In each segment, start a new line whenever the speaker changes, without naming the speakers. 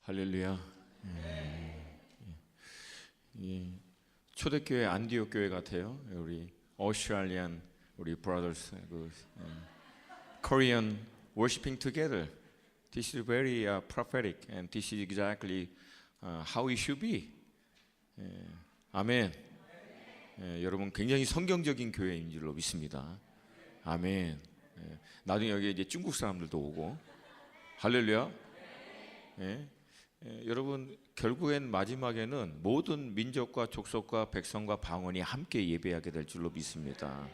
할렐루야. 초대교회 안디옥 교회 같아요. 우리 오스트레일리안 우리 brothers Korean worshiping together. This is very prophetic and this is exactly how it should be. 아멘. 여러분 굉장히 성경적인 교회인 줄로 믿습니다. 아멘. 나중에 여기 이제 중국 사람들도 오고 할렐루야. 여러분 결국엔 마지막에는 모든 민족과 족속과 백성과 방언이 함께 예배하게 될 줄로 믿습니다.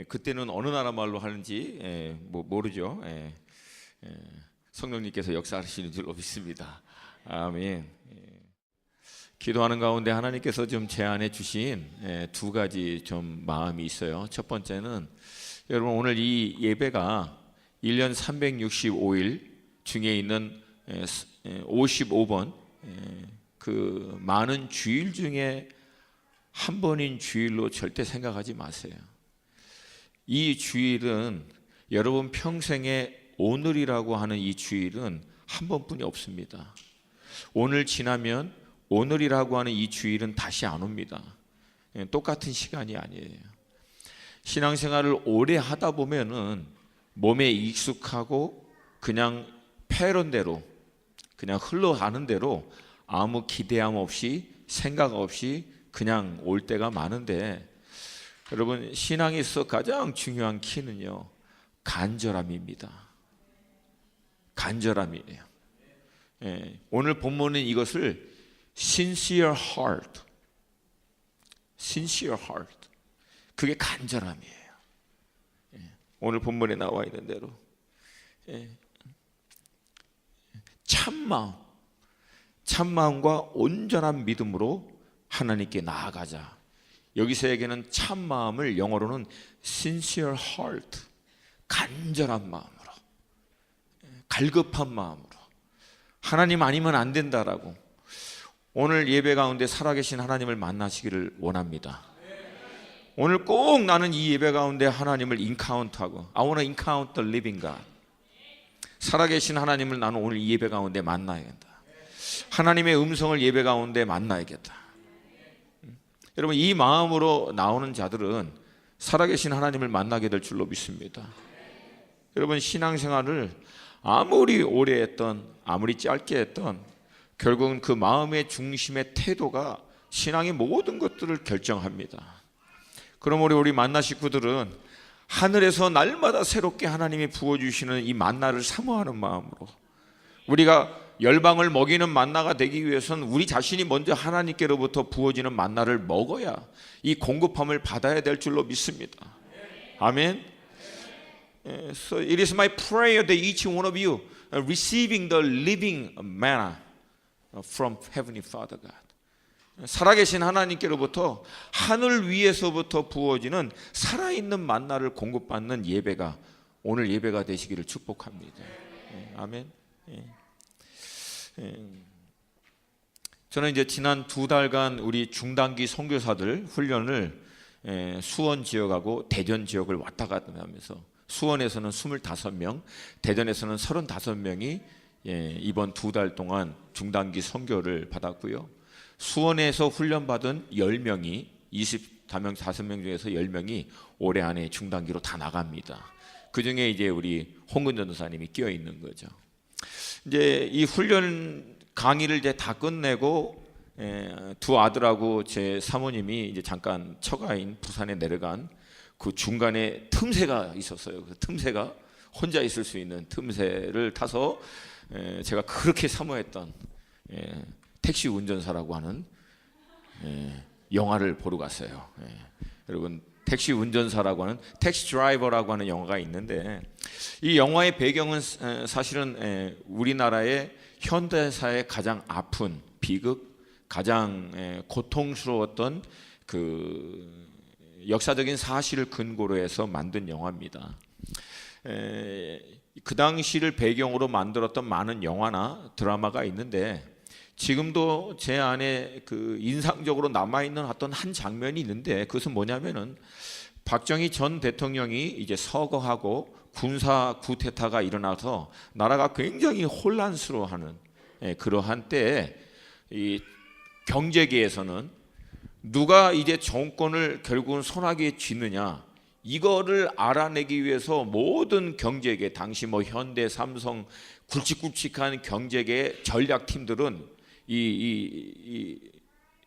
그때는 어느 나라 말로 하는지 모르죠. 성령님께서 역사하시는 줄로 믿습니다. 아멘. 기도하는 가운데 하나님께서 좀 제안해 주신 두 가지 좀 마음이 있어요. 첫 번째는 여러분 오늘 이 예배가 1년 365일 중에 있는 55번 그 많은 주일 중에 한 번인 주일로 절대 생각하지 마세요. 이 주일은 여러분 평생에 오늘이라고 하는 이 주일은 한 번뿐이 없습니다. 오늘 지나면 오늘이라고 하는 이 주일은 다시 안 옵니다. 똑같은 시간이 아니에요. 신앙생활을 오래 하다 보면은 몸에 익숙하고 그냥 패런대로 그냥 흘러가는 대로 아무 기대함 없이 생각 없이 그냥 올 때가 많은데 여러분 신앙에서 가장 중요한 키는요 간절함입니다. 간절함이에요. 오늘 본문은 이것을 sincere heart, sincere heart 그게 간절함이에요. 오늘 본문에 나와 있는 대로 참마음과 온전한 믿음으로 하나님께 나아가자. 여기서 얘기하는 참마음을 영어로는 sincere heart, 간절한 마음으로, 갈급한 마음으로 하나님 아니면 안 된다라고 오늘 예배 가운데 살아계신 하나님을 만나시기를 원합니다. 오늘 꼭 나는 이 예배 가운데 하나님을 인카운트하고 I want to encounter the living God. 살아계신 하나님을 나는 오늘 이 예배 가운데 만나야겠다. 하나님의 음성을 예배 가운데 만나야겠다. 여러분 이 마음으로 나오는 자들은 살아계신 하나님을 만나게 될 줄로 믿습니다. 여러분 신앙생활을 아무리 오래 했던 아무리 짧게 했던 결국은 그 마음의 중심의 태도가 신앙의 모든 것들을 결정합니다. 그럼 우리 만나 식구들은 하늘에서 날마다 새롭게 하나님이 부어주시는 이 만나를 사모하는 마음으로 우리가 열방을 먹이는 만나가 되기 위해서는 우리 자신이 먼저 하나님께로부터 부어지는 만나를 먹어야 이 공급함을 받아야 될 줄로 믿습니다. 아멘. So it is my prayer that each one of you receiving the living manna from Heavenly Father God. 살아계신 하나님께로부터 하늘 위에서부터 부어지는 살아있는 만나를 공급받는 예배가 오늘 예배가 되시기를 축복합니다. 아멘. 저는 이제 지난 2달간 우리 중단기 선교사들 훈련을 수원 지역하고 대전 지역을 왔다 갔다 하면서 수원에서는 25명, 대전에서는 35명이 이번 2달 동안 중단기 선교를 받았고요. 수원에서 훈련받은 10명이 25명 중에서 10명이 올해 안에 중단기로 다 나갑니다. 그 중에 이제 우리 홍근 전도사님이 끼어 있는 거죠. 이제 이 훈련 강의를 이제 다 끝내고 두 아들하고 제 사모님이 이제 잠깐 처가인 부산에 내려간 그 중간에 틈새가 있었어요. 그 틈새가 혼자 있을 수 있는 틈새를 타서 제가 그렇게 사모했던 택시 운전사라고 하는 영화를 보러 갔어요. 여러분 택시 운전사라고 하는 택시 드라이버라고 하는 영화가 있는데 이 영화의 배경은 사실은 우리나라의 현대사의 가장 아픈 비극, 가장 고통스러웠던 그 역사적인 사실을 근거로 해서 만든 영화입니다. 그 당시를 배경으로 만들었던 많은 영화나 드라마가 있는데 지금도 제 안에 그 인상적으로 남아있는 어떤 한 장면이 있는데 그것은 뭐냐면은 박정희 전 대통령이 이제 서거하고 군사 쿠데타가 일어나서 나라가 굉장히 혼란스러워하는 그러한 때에 이 경제계에서는 누가 이제 정권을 결국은 손아귀에 쥐느냐, 이거를 알아내기 위해서 모든 경제계, 당시 뭐 현대, 삼성, 굵직굵직한 경제계 전략팀들은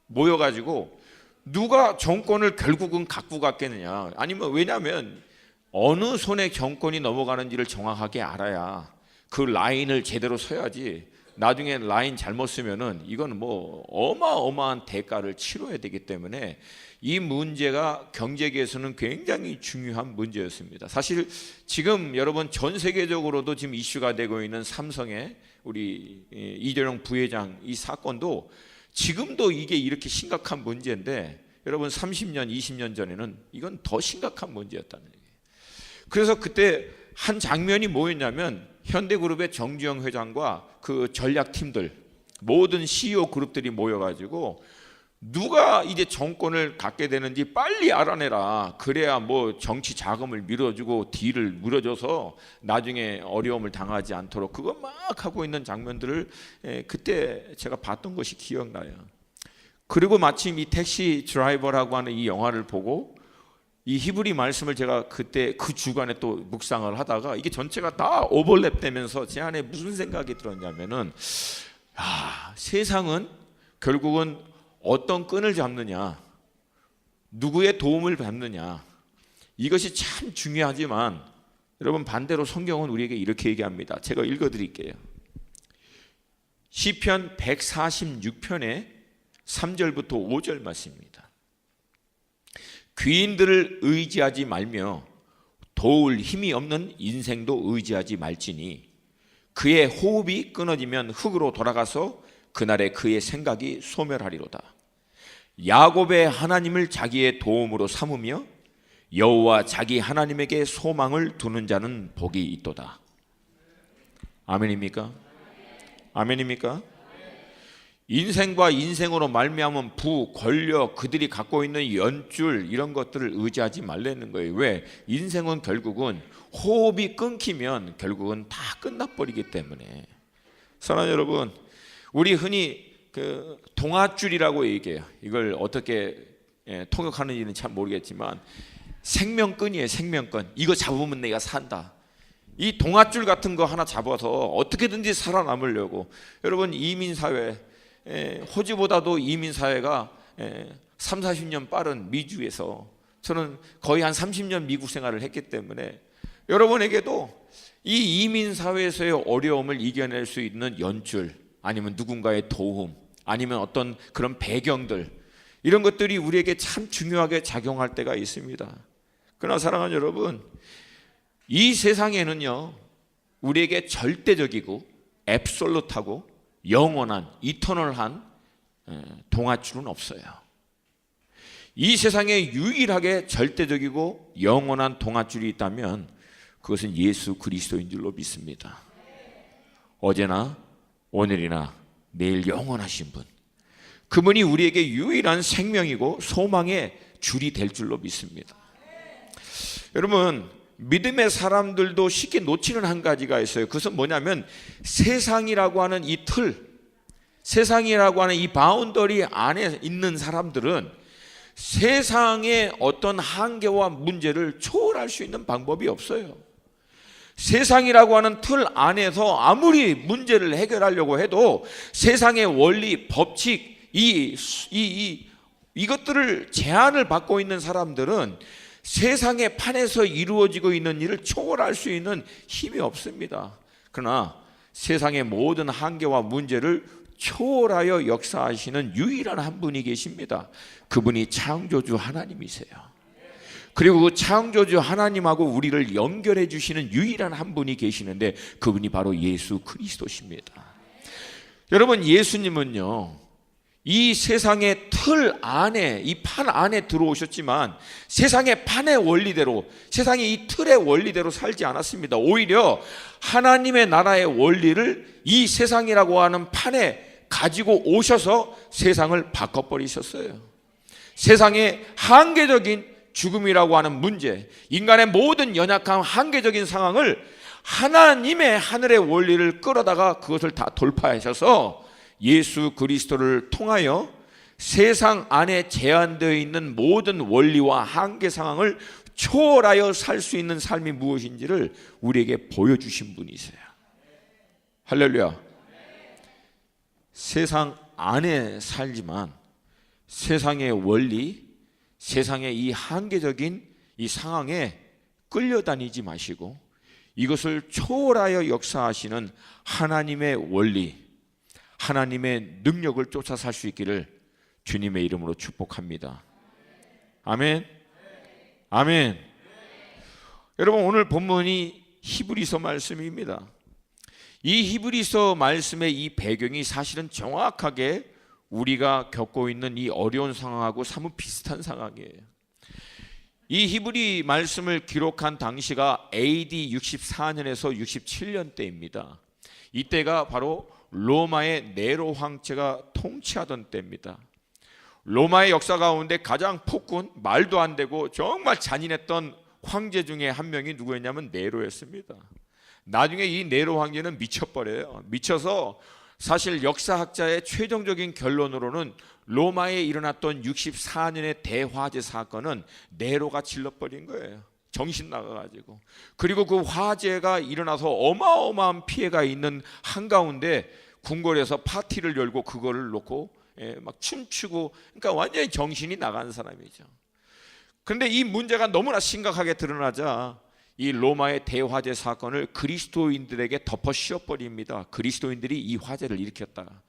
모여가지고 누가 정권을 결국은 갖고 갔겠느냐, 아니면 왜냐하면 어느 손에 정권이 넘어가는지를 정확하게 알아야 그 라인을 제대로 서야지, 나중에 라인 잘못 쓰면은 이건 뭐 어마어마한 대가를 치러야 되기 때문에 이 문제가 경제계에서는 굉장히 중요한 문제였습니다. 사실 지금 여러분 전 세계적으로도 지금 이슈가 되고 있는 삼성의 우리 이재용 부회장 이 사건도 지금도 이게 이렇게 심각한 문제인데, 여러분 30년, 20년 전에는 이건 더 심각한 문제였다는 얘기예요. 그래서 그때 한 장면이 뭐였냐면, 현대그룹의 정주영 회장과 그 전략팀들, 모든 CEO 그룹들이 모여가지고 누가 이제 정권을 갖게 되는지 빨리 알아내라. 그래야 뭐 정치 자금을 밀어주고 딜을 물어줘서 나중에 어려움을 당하지 않도록, 그거 막 하고 있는 장면들을 그때 제가 봤던 것이 기억나요. 그리고 마침 이 택시 드라이버라고 하는 이 영화를 보고 이 히브리 말씀을 제가 그때 그 주간에 또 묵상을 하다가 이게 전체가 다 오버랩되면서 제 안에 무슨 생각이 들었냐면은, 세상은 결국은 어떤 끈을 잡느냐, 누구의 도움을 받느냐, 이것이 참 중요하지만 여러분 반대로 성경은 우리에게 이렇게 얘기합니다. 제가 읽어드릴게요. 시편 146편의 3절부터 5절 말씀입니다. 귀인들을 의지하지 말며 도울 힘이 없는 인생도 의지하지 말지니 그의 호흡이 끊어지면 흙으로 돌아가서 그날에 그의 생각이 소멸하리로다. 야곱의 하나님을 자기의 도움으로 삼으며 여호와 자기 하나님에게 소망을 두는 자는 복이 있도다. 아멘입니까? 아멘입니까? 인생과 인생으로 말미암은 부, 권력, 그들이 갖고 있는 연줄, 이런 것들을 의지하지 말라는 거예요. 왜? 인생은 결국은 호흡이 끊기면 결국은 다 끝나버리기 때문에. 사랑하는 여러분, 우리 흔히 그 동아줄이라고 얘기해요. 이걸 어떻게 통역하는지는 잘 모르겠지만 생명끈이에요. 생명끈. 이거 잡으면 내가 산다. 이 동아줄 같은 거 하나 잡아서 어떻게든지 살아남으려고. 여러분 이민사회, 호주보다도 이민사회가 3, 40년 빠른 미주에서 저는 거의 한 30년 미국 생활을 했기 때문에 여러분에게도 이 이민사회에서의 어려움을 이겨낼 수 있는 연줄, 아니면 누군가의 도움, 아니면 어떤 그런 배경들, 이런 것들이 우리에게 참 중요하게 작용할 때가 있습니다. 그러나 사랑하는 여러분, 이 세상에는요 우리에게 절대적이고 앱솔루트하고 영원한 이터널한 동아줄은 없어요. 이 세상에 유일하게 절대적이고 영원한 동아줄이 있다면 그것은 예수 그리스도인 줄로 믿습니다. 어제나 오늘이나 내일 영원하신 분, 그분이 우리에게 유일한 생명이고 소망의 줄이 될 줄로 믿습니다. 여러분, 믿음의 사람들도 쉽게 놓치는 한 가지가 있어요. 그것은 뭐냐면 세상이라고 하는 이 틀, 세상이라고 하는 이 바운더리 안에 있는 사람들은 세상의 어떤 한계와 문제를 초월할 수 있는 방법이 없어요. 세상이라고 하는 틀 안에서 아무리 문제를 해결하려고 해도 세상의 원리, 법칙, 이것들을 제한을 받고 있는 사람들은 세상의 판에서 이루어지고 있는 일을 초월할 수 있는 힘이 없습니다. 그러나 세상의 모든 한계와 문제를 초월하여 역사하시는 유일한 한 분이 계십니다. 그분이 창조주 하나님이세요. 그리고 그 창조주 하나님하고 우리를 연결해 주시는 유일한 한 분이 계시는데 그분이 바로 예수 그리스도십니다. 여러분, 예수님은요 이 세상의 틀 안에, 이 판 안에 들어오셨지만 세상의 판의 원리대로, 세상의 이 틀의 원리대로 살지 않았습니다. 오히려 하나님의 나라의 원리를 이 세상이라고 하는 판에 가지고 오셔서 세상을 바꿔버리셨어요. 세상의 한계적인 죽음이라고 하는 문제, 인간의 모든 연약한 한계적인 상황을 하나님의 하늘의 원리를 끌어다가 그것을 다 돌파하셔서 예수 그리스도를 통하여 세상 안에 제한되어 있는 모든 원리와 한계 상황을 초월하여 살 수 있는 삶이 무엇인지를 우리에게 보여주신 분이세요. 할렐루야. 세상 안에 살지만 세상의 원리, 세상의 이 한계적인 이 상황에 끌려다니지 마시고 이것을 초월하여 역사하시는 하나님의 원리, 하나님의 능력을 쫓아 살 수 있기를 주님의 이름으로 축복합니다. 아멘. 아멘. 여러분, 오늘 본문이 히브리서 말씀입니다. 이 히브리서 말씀의 이 배경이 사실은 정확하게 우리가 겪고 있는 이 어려운 상황하고 사뭇 비슷한 상황이에요. 이 히브리 말씀을 기록한 당시가 AD 64년에서 67년 때입니다. 이때가 바로 로마의 네로 황제가 통치하던 때입니다. 로마의 역사 가운데 가장 폭군, 말도 안 되고 정말 잔인했던 황제 중에 한 명이 누구였냐면 네로였습니다. 나중에 이 네로 황제는 미쳐버려요. 미쳐서 사실 역사학자의 최종적인 결론으로는 로마에 일어났던 64년의 대화재 사건은 네로가 질러버린 거예요. 정신 나가가지고. 그리고 그 화재가 일어나서 어마어마한 피해가 있는 한가운데 궁궐에서 파티를 열고 그거를 놓고 막 춤추고, 그러니까 완전히 정신이 나간 사람이죠. 그런데 이 문제가 너무나 심각하게 드러나자 이 로마의 대화재 사건을 그리스도인들에게 덮어 씌워버립니다. 그리스도인들이 이 화재를 일으켰다.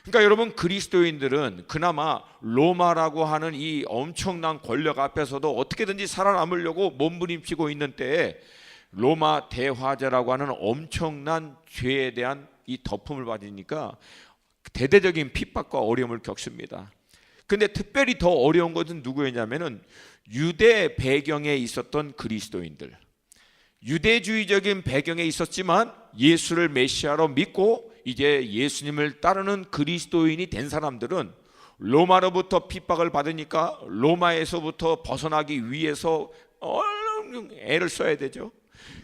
그러니까 여러분, 그리스도인들은 그나마 로마라고 하는 이 엄청난 권력 앞에서도 어떻게든지 살아남으려고 몸부림치고 있는 때에 로마 대화재라고 하는 엄청난 죄에 대한 이 덮음을 받으니까 대대적인 핍박과 어려움을 겪습니다. 근데 특별히 더 어려운 것은 누구였냐면은 유대 배경에 있었던 그리스도인들, 유대주의적인 배경에 있었지만 예수를 메시아로 믿고 이제 예수님을 따르는 그리스도인이 된 사람들은 로마로부터 핍박을 받으니까 로마에서부터 벗어나기 위해서 애를 써야 되죠.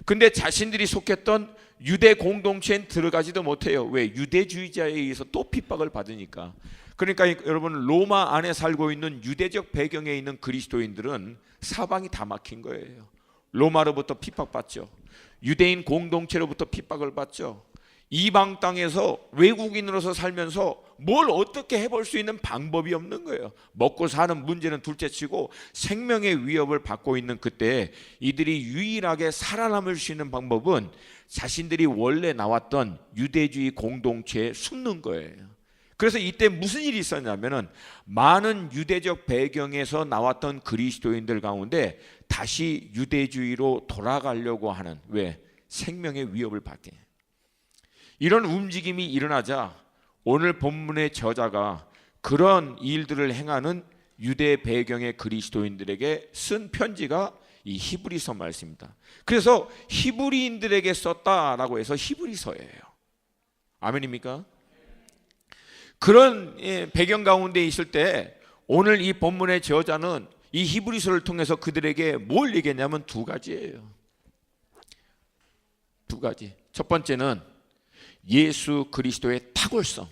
근데 자신들이 속했던 유대 공동체엔 들어가지도 못해요. 왜? 유대주의자에 의해서 또 핍박을 받으니까. 그러니까 여러분, 로마 안에 살고 있는 유대적 배경에 있는 그리스도인들은 사방이 다 막힌 거예요. 로마로부터 핍박받죠. 유대인 공동체로부터 핍박을 받죠. 이방 땅에서 외국인으로서 살면서 뭘 어떻게 해볼 수 있는 방법이 없는 거예요. 먹고 사는 문제는 둘째치고 생명의 위협을 받고 있는 그때 이들이 유일하게 살아남을 수 있는 방법은 자신들이 원래 나왔던 유대주의 공동체에 숨는 거예요. 그래서 이때 무슨 일이 있었냐면은 많은 유대적 배경에서 나왔던 그리스도인들 가운데 다시 유대주의로 돌아가려고 하는, 왜? 생명의 위협을 받게. 이런 움직임이 일어나자 오늘 본문의 저자가 그런 일들을 행하는 유대 배경의 그리스도인들에게 쓴 편지가 이 히브리서 말씀입니다. 그래서 히브리인들에게 썼다라고 해서 히브리서예요. 아멘입니까? 그런 배경 가운데 있을 때 오늘 이 본문의 저자는 이 히브리서를 통해서 그들에게 뭘 얘기했냐면 두 가지예요. 두 가지. 첫 번째는 예수 그리스도의 탁월성.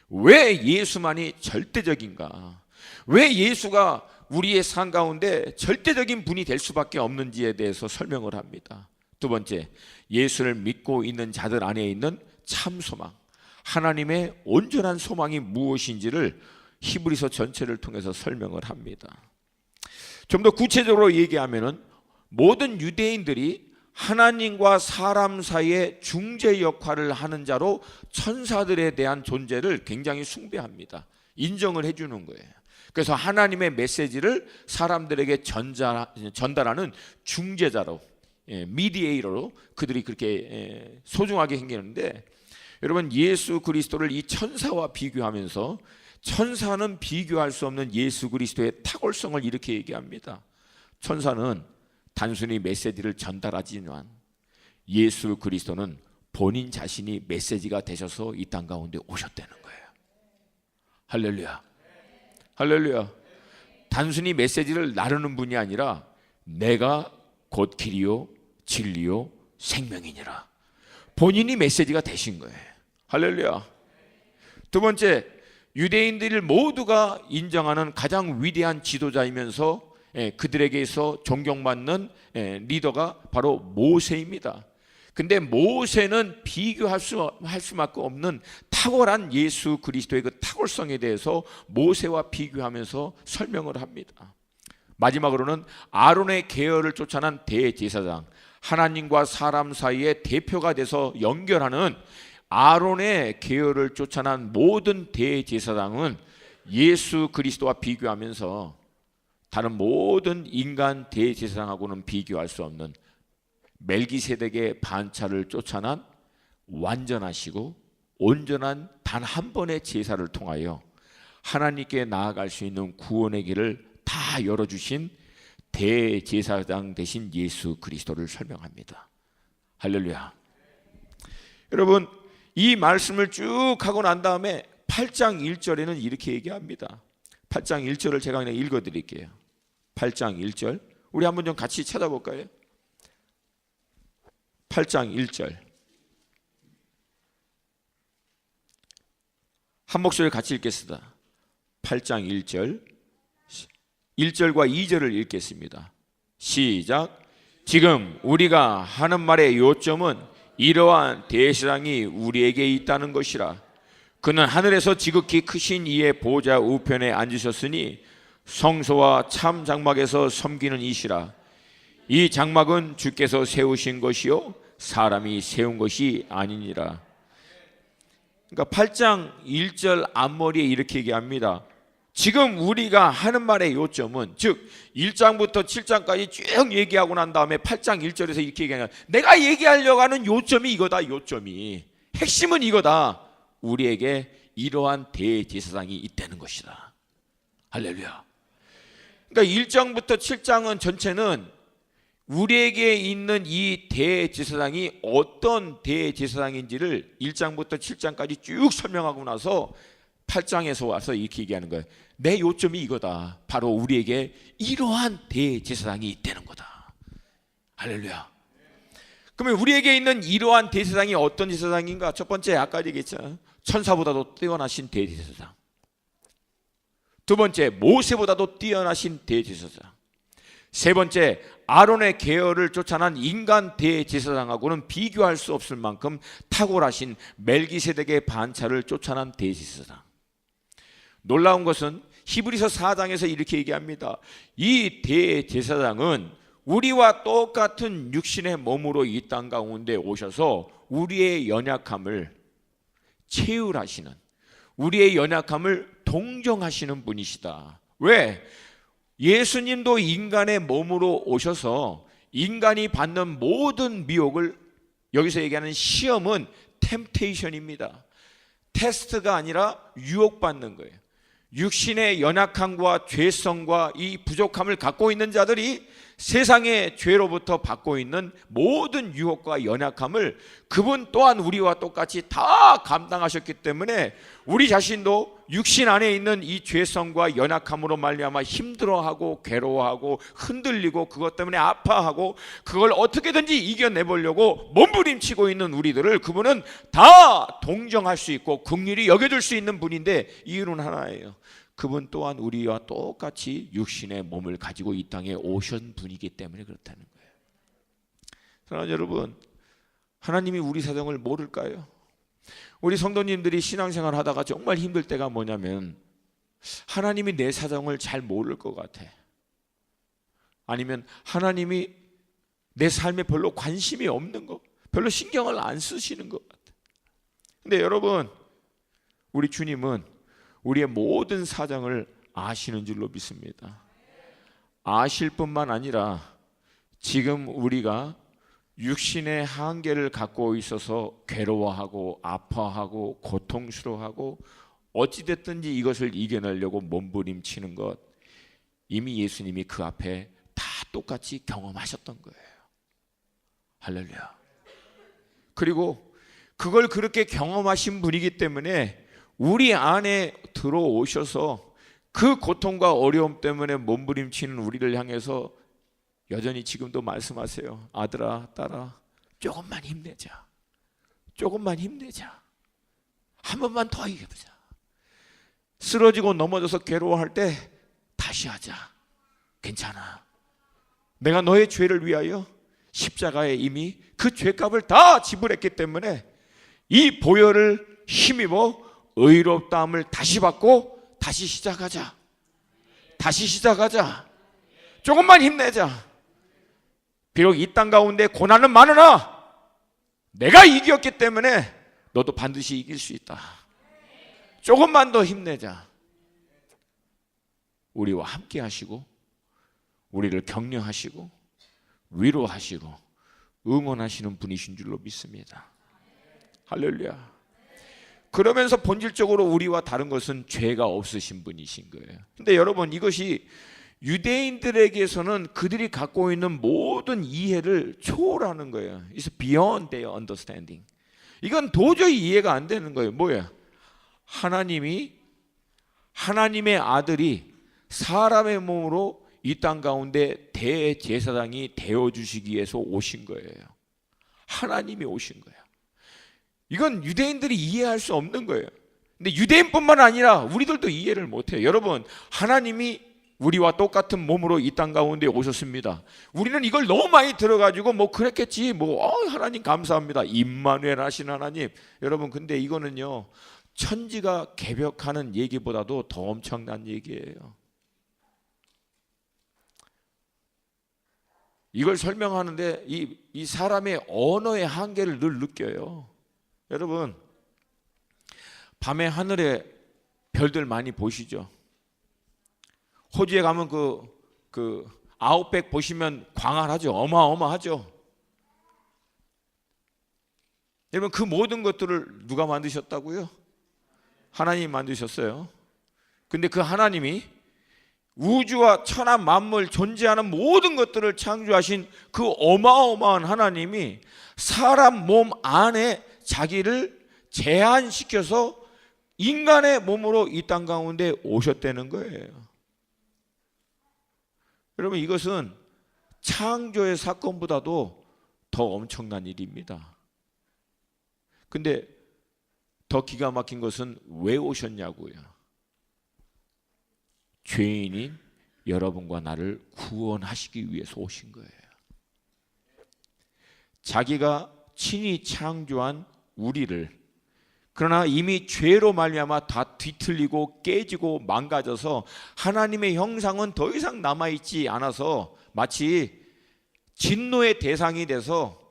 왜 예수만이 절대적인가? 왜 예수가 우리의 삶 가운데 절대적인 분이 될 수밖에 없는지에 대해서 설명을 합니다. 두 번째, 예수를 믿고 있는 자들 안에 있는 참 소망, 하나님의 온전한 소망이 무엇인지를 히브리서 전체를 통해서 설명을 합니다. 좀 더 구체적으로 얘기하면은 모든 유대인들이 하나님과 사람 사이의 중재 역할을 하는 자로 천사들에 대한 존재를 굉장히 숭배합니다. 인정을 해주는 거예요. 그래서 하나님의 메시지를 사람들에게 전달하는 중재자로, 미디에이터로 그들이 그렇게 소중하게 행하는데, 여러분, 예수 그리스도를 이 천사와 비교하면서 천사는 비교할 수 없는 예수 그리스도의 탁월성을 이렇게 얘기합니다. 천사는 단순히 메시지를 전달하지만 예수 그리스도는 본인 자신이 메시지가 되셔서 이 땅 가운데 오셨다는 거예요. 할렐루야. 할렐루야. 단순히 메시지를 나누는 분이 아니라 내가 곧 길이요 진리요 생명이니라. 본인이 메시지가 되신 거예요. 할렐루야. 두 번째, 유대인들 모두가 인정하는 가장 위대한 지도자이면서 그들에게서 존경받는 리더가 바로 모세입니다. 근데 모세는 비교할 수밖에 없는 탁월한 예수 그리스도의 그 탁월성에 대해서 모세와 비교하면서 설명을 합니다. 마지막으로는 아론의 계열을 쫓아난 대제사장, 하나님과 사람 사이의 대표가 돼서 연결하는 아론의 계열을 쫓아난 모든 대제사장은 예수 그리스도와 비교하면서 다른 모든 인간 대제사장하고는 비교할 수 없는 멜기세덱의 반차를 쫓아난 완전하시고 온전한 단 한 번의 제사를 통하여 하나님께 나아갈 수 있는 구원의 길을 다 열어주신 대제사장 되신 예수 그리스도를 설명합니다. 할렐루야. 여러분, 이 말씀을 쭉 하고 난 다음에 8장 1절에는 이렇게 얘기합니다. 8장 1절을 제가 그냥 읽어드릴게요. 8장 1절 우리 한번 좀 같이 찾아볼까요? 8장 1절 한 목소리 같이 읽겠습니다. 8장 1절 1절과 2절을 읽겠습니다. 시작. 지금 우리가 하는 말의 요점은 이러한 대제사장이 우리에게 있다는 것이라. 그는 하늘에서 지극히 크신 이의 보좌 우편에 앉으셨으니 성소와 참 장막에서 섬기는 이시라. 이 장막은 주께서 세우신 것이요 사람이 세운 것이 아니니라. 그러니까 8장 1절 앞머리에 이렇게 얘기합니다. 지금 우리가 하는 말의 요점은, 즉 1장부터 7장까지 쭉 얘기하고 난 다음에 8장 1절에서 이렇게 얘기하는, 내가 얘기하려고 하는 요점이 이거다. 요점이, 핵심은 이거다. 우리에게 이러한 대제사장이 있다는 것이다. 할렐루야. 그러니까 1장부터 7장은 전체는 우리에게 있는 이 대제사장이 어떤 대제사장인지를 1장부터 7장까지 쭉 설명하고 나서 8장에서 와서 이렇게 얘기하는 거예요. 내 요점이 이거다. 바로 우리에게 이러한 대제사장이 있다는 거다. 할렐루야. 그러면 우리에게 있는 이러한 대제사장이 어떤 제사장인가? 첫 번째, 아까 얘기했잖아요. 천사보다도 뛰어나신 대제사장. 두 번째, 모세보다도 뛰어나신 대제사장. 세 번째, 아론의 계열을 쫓아난 인간 대제사장하고는 비교할 수 없을 만큼 탁월하신 멜기세덱의 반차를 쫓아난 대제사장. 놀라운 것은 히브리서 4장에서 이렇게 얘기합니다. 이 대제사장은 우리와 똑같은 육신의 몸으로 이 땅 가운데 오셔서 우리의 연약함을 채울하시는, 우리의 연약함을 동정하시는 분이시다. 왜? 예수님도 인간의 몸으로 오셔서 인간이 받는 모든 미혹을, 여기서 얘기하는 시험은 템테이션입니다. 테스트가 아니라 유혹받는 거예요. 육신의 연약함과 죄성과 이 부족함을 갖고 있는 자들이 세상의 죄로부터 받고 있는 모든 유혹과 연약함을 그분 또한 우리와 똑같이 다 감당하셨기 때문에 우리 자신도 육신 안에 있는 이 죄성과 연약함으로 말미암아 힘들어하고 괴로워하고 흔들리고 그것 때문에 아파하고 그걸 어떻게든지 이겨내보려고 몸부림치고 있는 우리들을 그분은 다 동정할 수 있고 긍휼히 여겨줄 수 있는 분인데, 이유는 하나예요. 그분 또한 우리와 똑같이 육신의 몸을 가지고 이 땅에 오신 분이기 때문에 그렇다는 거예요. 사랑하는 여러분, 하나님이 우리 사정을 모를까요? 우리 성도님들이 신앙생활 하다가 정말 힘들 때가 뭐냐면 하나님이 내 사정을 잘 모를 것 같아. 아니면 하나님이 내 삶에 별로 관심이 없는 거, 별로 신경을 안 쓰시는 것 같아. 근데 여러분, 우리 주님은 우리의 모든 사정을 아시는 줄로 믿습니다. 아실 뿐만 아니라 지금 우리가 육신의 한계를 갖고 있어서 괴로워하고 아파하고 고통스러워하고 어찌됐든지 이것을 이겨내려고 몸부림치는 것, 이미 예수님이 그 앞에 다 똑같이 경험하셨던 거예요. 할렐루야. 그리고 그걸 그렇게 경험하신 분이기 때문에 우리 안에 들어오셔서 그 고통과 어려움 때문에 몸부림치는 우리를 향해서 여전히 지금도 말씀하세요. 아들아, 딸아, 조금만 힘내자. 조금만 힘내자. 한 번만 더 이겨보자. 쓰러지고 넘어져서 괴로워할 때 다시 하자. 괜찮아. 내가 너의 죄를 위하여 십자가에 이미 그 죄값을 다 지불했기 때문에 이 보혈을 힘입어 의롭다함을 다시 받고 다시 시작하자. 다시 시작하자. 조금만 힘내자. 비록 이 땅 가운데 고난은 많으나 내가 이겼기 때문에 너도 반드시 이길 수 있다. 조금만 더 힘내자. 우리와 함께 하시고 우리를 격려하시고 위로하시고 응원하시는 분이신 줄로 믿습니다. 할렐루야. 그러면서 본질적으로 우리와 다른 것은 죄가 없으신 분이신 거예요. 근데 여러분, 이것이 유대인들에게서는 그들이 갖고 있는 모든 이해를 초월하는 거예요. It's beyond their understanding. 이건 도저히 이해가 안 되는 거예요. 뭐야? 하나님의 아들이 사람의 몸으로 이 땅 가운데 대제사장이 되어주시기 위해서 오신 거예요. 하나님이 오신 거예요. 이건 유대인들이 이해할 수 없는 거예요. 근데 유대인뿐만 아니라 우리들도 이해를 못해요. 여러분, 하나님이 우리와 똑같은 몸으로 이 땅 가운데 오셨습니다. 우리는 이걸 너무 많이 들어가지고 뭐 그랬겠지, 하나님 감사합니다, 임마누엘 하신 하나님. 여러분, 근데 이거는요, 천지가 개벽하는 얘기보다도 더 엄청난 얘기예요. 이걸 설명하는데 이 사람의 언어의 한계를 늘 느껴요. 여러분, 밤에 하늘에 별들 많이 보시죠? 호주에 가면 그 아웃백 보시면 광활하죠. 어마어마하죠. 여러분, 그 모든 것들을 누가 만드셨다고요? 하나님이 만드셨어요. 근데 그 하나님이 우주와 천하 만물 존재하는 모든 것들을 창조하신 그 어마어마한 하나님이 사람 몸 안에 자기를 제한시켜서 인간의 몸으로 이 땅 가운데 오셨다는 거예요. 여러분, 이것은 창조의 사건보다도 더 엄청난 일입니다. 근데 더 기가 막힌 것은 왜 오셨냐고요. 죄인인 여러분과 나를 구원하시기 위해서 오신 거예요. 자기가 친히 창조한 우리를, 그러나 이미 죄로 말미암아 다 뒤틀리고 깨지고 망가져서 하나님의 형상은 더 이상 남아있지 않아서 마치 진노의 대상이 돼서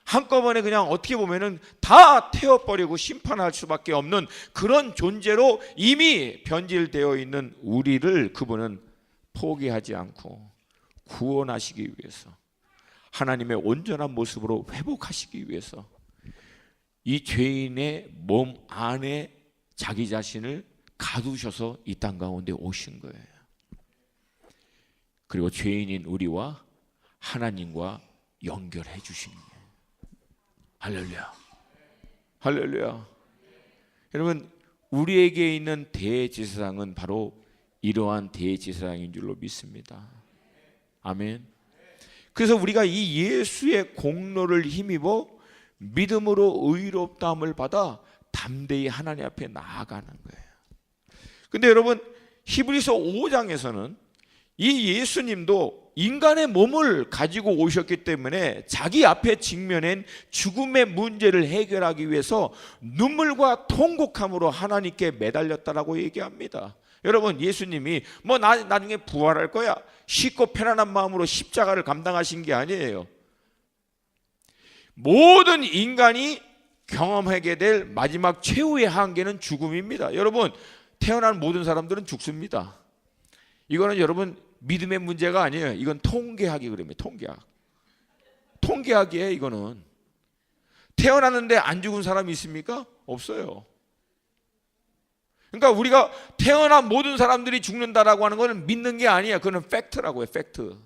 한꺼번에 그냥 어떻게 보면은 다 태워버리고 심판할 수밖에 없는 그런 존재로 이미 변질되어 있는 우리를 그분은 포기하지 않고 구원하시기 위해서, 하나님의 온전한 모습으로 회복하시기 위해서 이 죄인의 몸 안에 자기 자신을 가두셔서 이 땅 가운데 오신 거예요. 그리고 죄인인 우리와 하나님과 연결해 주신 거예요. 할렐루야. 할렐루야. 여러분, 우리에게 있는 대제사장은 바로 이러한 대제사장인 줄로 믿습니다. 아멘. 그래서 우리가 이 예수의 공로를 힘입어 믿음으로 의롭다함을 받아 담대히 하나님 앞에 나아가는 거예요. 근데 여러분, 히브리서 5장에서는 이 예수님도 인간의 몸을 가지고 오셨기 때문에 자기 앞에 직면한 죽음의 문제를 해결하기 위해서 눈물과 통곡함으로 하나님께 매달렸다라고 얘기합니다. 여러분, 예수님이 나중에 부활할 거야, 쉽고 편안한 마음으로 십자가를 감당하신 게 아니에요. 모든 인간이 경험하게 될 마지막 최후의 한계는 죽음입니다. 여러분, 태어난 모든 사람들은 죽습니다. 이거는 여러분 믿음의 문제가 아니에요. 이건 통계학이 그럽니다. 통계학이에요. 이거는 태어났는데 안 죽은 사람이 있습니까? 없어요. 그러니까 우리가 태어난 모든 사람들이 죽는다라고 하는 것은 믿는 게 아니야. 그건 팩트라고 해요. 팩트.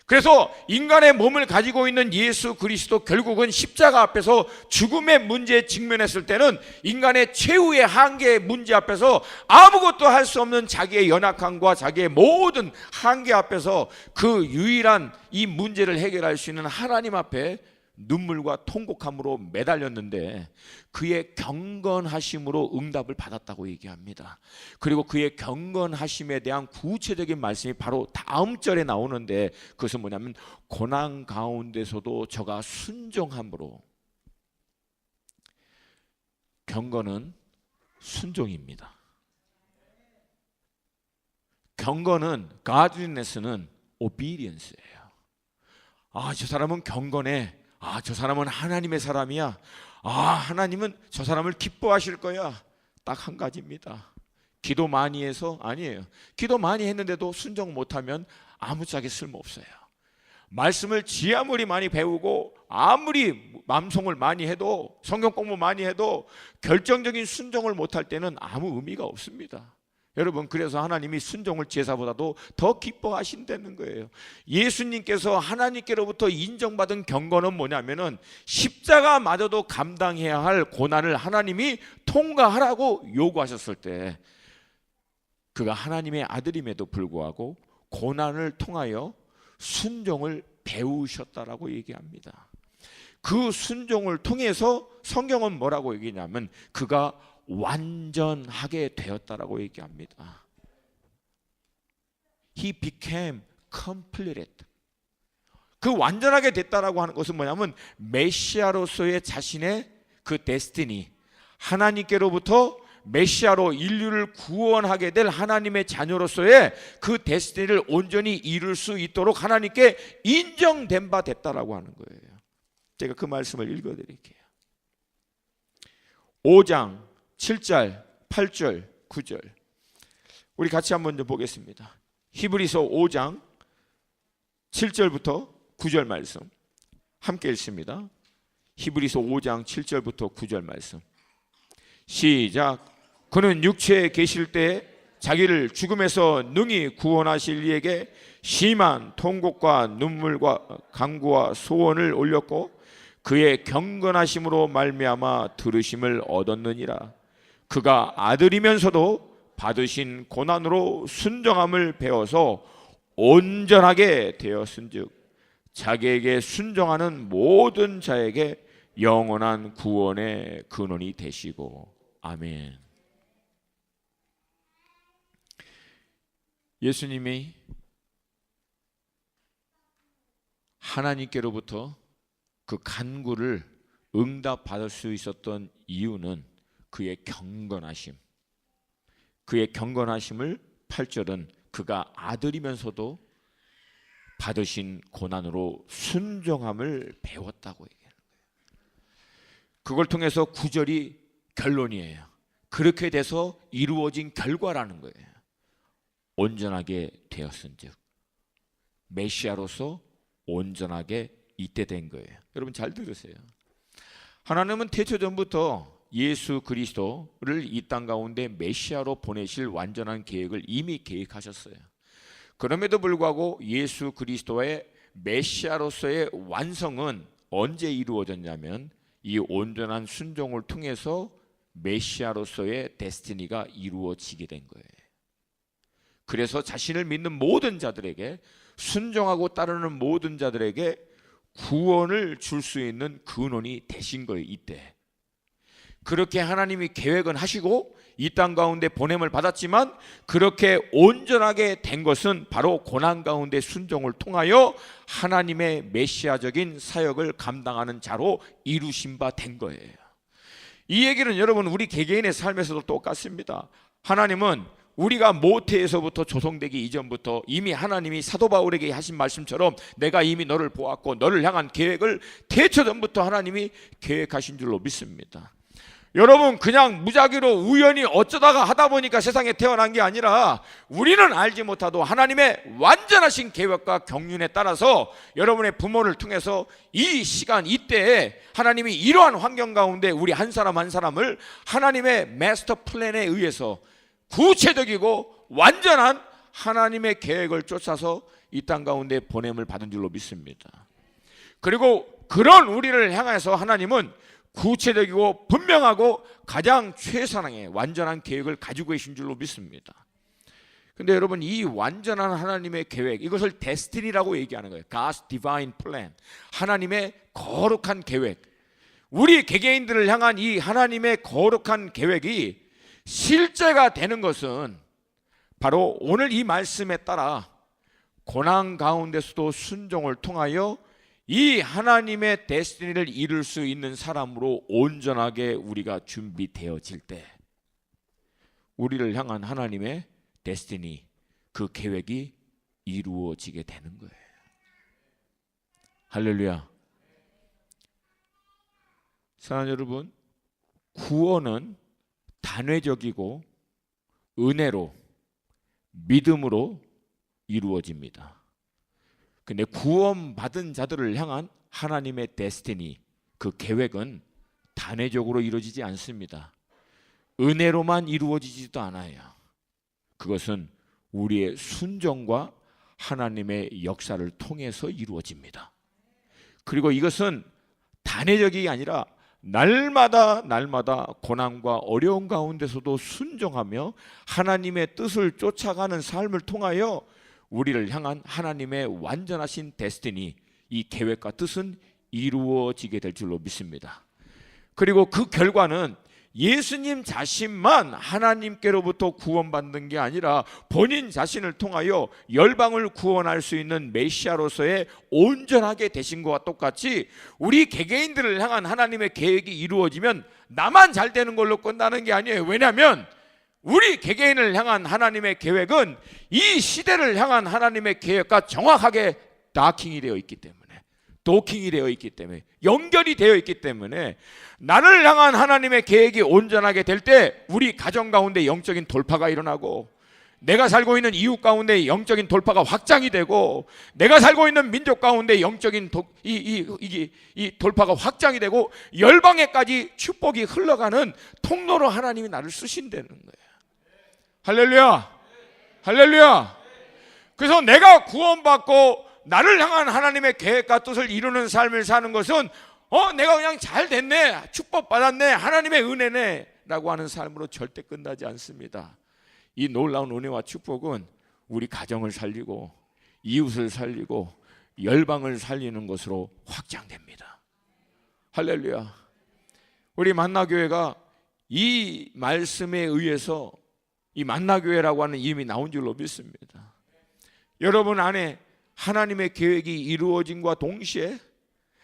그래서 인간의 몸을 가지고 있는 예수 그리스도, 결국은 십자가 앞에서 죽음의 문제에 직면했을 때는 인간의 최후의 한계의 문제 앞에서 아무것도 할 수 없는 자기의 연약함과 자기의 모든 한계 앞에서 그 유일한 이 문제를 해결할 수 있는 하나님 앞에 눈물과 통곡함으로 매달렸는데 그의 경건하심으로 응답을 받았다고 얘기합니다. 그리고 그의 경건하심에 대한 구체적인 말씀이 바로 다음 절에 나오는데, 그것은 뭐냐면 고난 가운데서도 저가 순종함으로. 경건은 순종입니다. 경건은, godliness는 obedience예요. 아, 저 사람은 경건해. 아, 저 사람은 하나님의 사람이야. 아, 하나님은 저 사람을 기뻐하실 거야. 딱 한 가지입니다. 기도 많이 해서 아니에요. 기도 많이 했는데도 순종 못하면 아무짝에 쓸모없어요. 말씀을 지 아무리 많이 배우고 아무리 맘송을 많이 해도, 성경 공부 많이 해도 결정적인 순종을 못할 때는 아무 의미가 없습니다. 여러분, 그래서 하나님이 순종을 제사보다도 더 기뻐하신다는 거예요. 예수님께서 하나님께로부터 인정받은 경건은 뭐냐면은 십자가마저도 감당해야 할 고난을 하나님이 통과하라고 요구하셨을 때, 그가 하나님의 아들임에도 불구하고 고난을 통하여 순종을 배우셨다라고 얘기합니다. 그 순종을 통해서 성경은 뭐라고 얘기냐면 그가 완전하게 되었다라고 얘기합니다. He became completed. 그 완전하게 됐다라고 하는 것은 뭐냐면 메시아로서의 자신의 그 데스티니, 하나님께로부터 메시아로 인류를 구원하게 될 하나님의 자녀로서의 그 데스티니를 온전히 이룰 수 있도록 하나님께 인정된 바 됐다라고 하는 거예요. 제가 그 말씀을 읽어드릴게요. 5장 7절, 8절, 9절 우리 같이 한번 좀 보겠습니다. 히브리서 5장 7절부터 9절 말씀 함께 읽습니다. 히브리서 5장 7절부터 9절 말씀 시작. 그는 육체에 계실 때 자기를 죽음에서 능히 구원하실 이에게 심한 통곡과 눈물과 간구와 소원을 올렸고 그의 경건하심으로 말미암아 들으심을 얻었느니라. 그가 아들이면서도 받으신 고난으로 순종함을 배워서 온전하게 되었은즉 자기에게 순종하는 모든 자에게 영원한 구원의 근원이 되시고. 아멘. 예수님이 하나님께로부터 그 간구를 응답받을 수 있었던 이유는 그의 경건하심. 그의 경건하심을 8절은 그가 아들이면서도 받으신 고난으로 순종함을 배웠다고 얘기하는 거예요. 그걸 통해서 9절이 결론이에요. 그렇게 돼서 이루어진 결과라는 거예요. 온전하게 되었은즉 메시아로서 온전하게 이때 된 거예요. 여러분 잘 들으세요. 하나님은 태초전부터 예수 그리스도를 이 땅 가운데 메시아로 보내실 완전한 계획을 이미 계획하셨어요. 그럼에도 불구하고 예수 그리스도의 메시아로서의 완성은 언제 이루어졌냐면 이 온전한 순종을 통해서 메시아로서의 데스티니가 이루어지게 된 거예요. 그래서 자신을 믿는 모든 자들에게, 순종하고 따르는 모든 자들에게 구원을 줄 수 있는 근원이 되신 거예요. 이때 그렇게 하나님이 계획은 하시고 이 땅 가운데 보냄을 받았지만 그렇게 온전하게 된 것은 바로 고난 가운데 순종을 통하여 하나님의 메시아적인 사역을 감당하는 자로 이루신 바 된 거예요. 이 얘기는 여러분 우리 개개인의 삶에서도 똑같습니다. 하나님은 우리가 모태에서부터 조성되기 이전부터 이미 하나님이 사도 바울에게 하신 말씀처럼 내가 이미 너를 보았고 너를 향한 계획을 태초전부터 하나님이 계획하신 줄로 믿습니다. 여러분 그냥 무작위로 우연히 어쩌다가 하다 보니까 세상에 태어난 게 아니라 우리는 알지 못하도 하나님의 완전하신 계획과 경륜에 따라서 여러분의 부모를 통해서 이 시간 이때에 하나님이 이러한 환경 가운데 우리 한 사람 한 사람을 하나님의 마스터 플랜에 의해서 구체적이고 완전한 하나님의 계획을 쫓아서 이 땅 가운데 보냄을 받은 줄로 믿습니다. 그리고 그런 우리를 향해서 하나님은 구체적이고 분명하고 가장 최선의 완전한 계획을 가지고 계신 줄로 믿습니다. 근데 여러분, 이 완전한 하나님의 계획, 이것을 데스티니라고 얘기하는 거예요. God's divine plan. 하나님의 거룩한 계획. 우리 개개인들을 향한 이 하나님의 거룩한 계획이 실제가 되는 것은 바로 오늘 이 말씀에 따라 고난 가운데서도 순종을 통하여 이 하나님의 데스티니를 이룰 수 있는 사람으로 온전하게 우리가 준비되어질 때 우리를 향한 하나님의 데스티니, 그 계획이 이루어지게 되는 거예요. 할렐루야. 사랑하는 여러분, 구원은 단회적이고 은혜로, 믿음으로 이루어집니다. 근데 구원받은 자들을 향한 하나님의 데스티니, 그 계획은 단회적으로 이루어지지 않습니다. 은혜로만 이루어지지도 않아요. 그것은 우리의 순종과 하나님의 역사를 통해서 이루어집니다. 그리고 이것은 단회적이 아니라 날마다 고난과 어려운 가운데서도 순종하며 하나님의 뜻을 쫓아가는 삶을 통하여 우리를 향한 하나님의 완전하신 데스티니, 이 계획과 뜻은 이루어지게 될 줄로 믿습니다. 그리고 그 결과는 예수님 자신만 하나님께로부터 구원받는 게 아니라 본인 자신을 통하여 열방을 구원할 수 있는 메시아로서의 온전하게 되신 것과 똑같이 우리 개개인들을 향한 하나님의 계획이 이루어지면 나만 잘 되는 걸로 끝나는 게 아니에요. 왜냐하면 우리 개개인을 향한 하나님의 계획은 이 시대를 향한 하나님의 계획과 정확하게 다킹이 되어 있기 때문에, 도킹이 되어 있기 때문에, 연결이 되어 있기 때문에 나를 향한 하나님의 계획이 온전하게 될 때 우리 가정 가운데 영적인 돌파가 일어나고, 내가 살고 있는 이웃 가운데 영적인 돌파가 확장이 되고, 내가 살고 있는 민족 가운데 영적인 이 돌파가 확장이 되고, 열방에까지 축복이 흘러가는 통로로 하나님이 나를 쓰신다는 거예요. 할렐루야, 할렐루야. 그래서 내가 구원받고 나를 향한 하나님의 계획과 뜻을 이루는 삶을 사는 것은 내가 그냥 잘 됐네, 축복받았네, 하나님의 은혜네 라고 하는 삶으로 절대 끝나지 않습니다. 이 놀라운 은혜와 축복은 우리 가정을 살리고 이웃을 살리고 열방을 살리는 것으로 확장됩니다. 할렐루야. 우리 만나교회가 이 말씀에 의해서 이 만나교회라고 하는 이름이 나온 줄로 믿습니다. 여러분 안에 하나님의 계획이 이루어짐과 동시에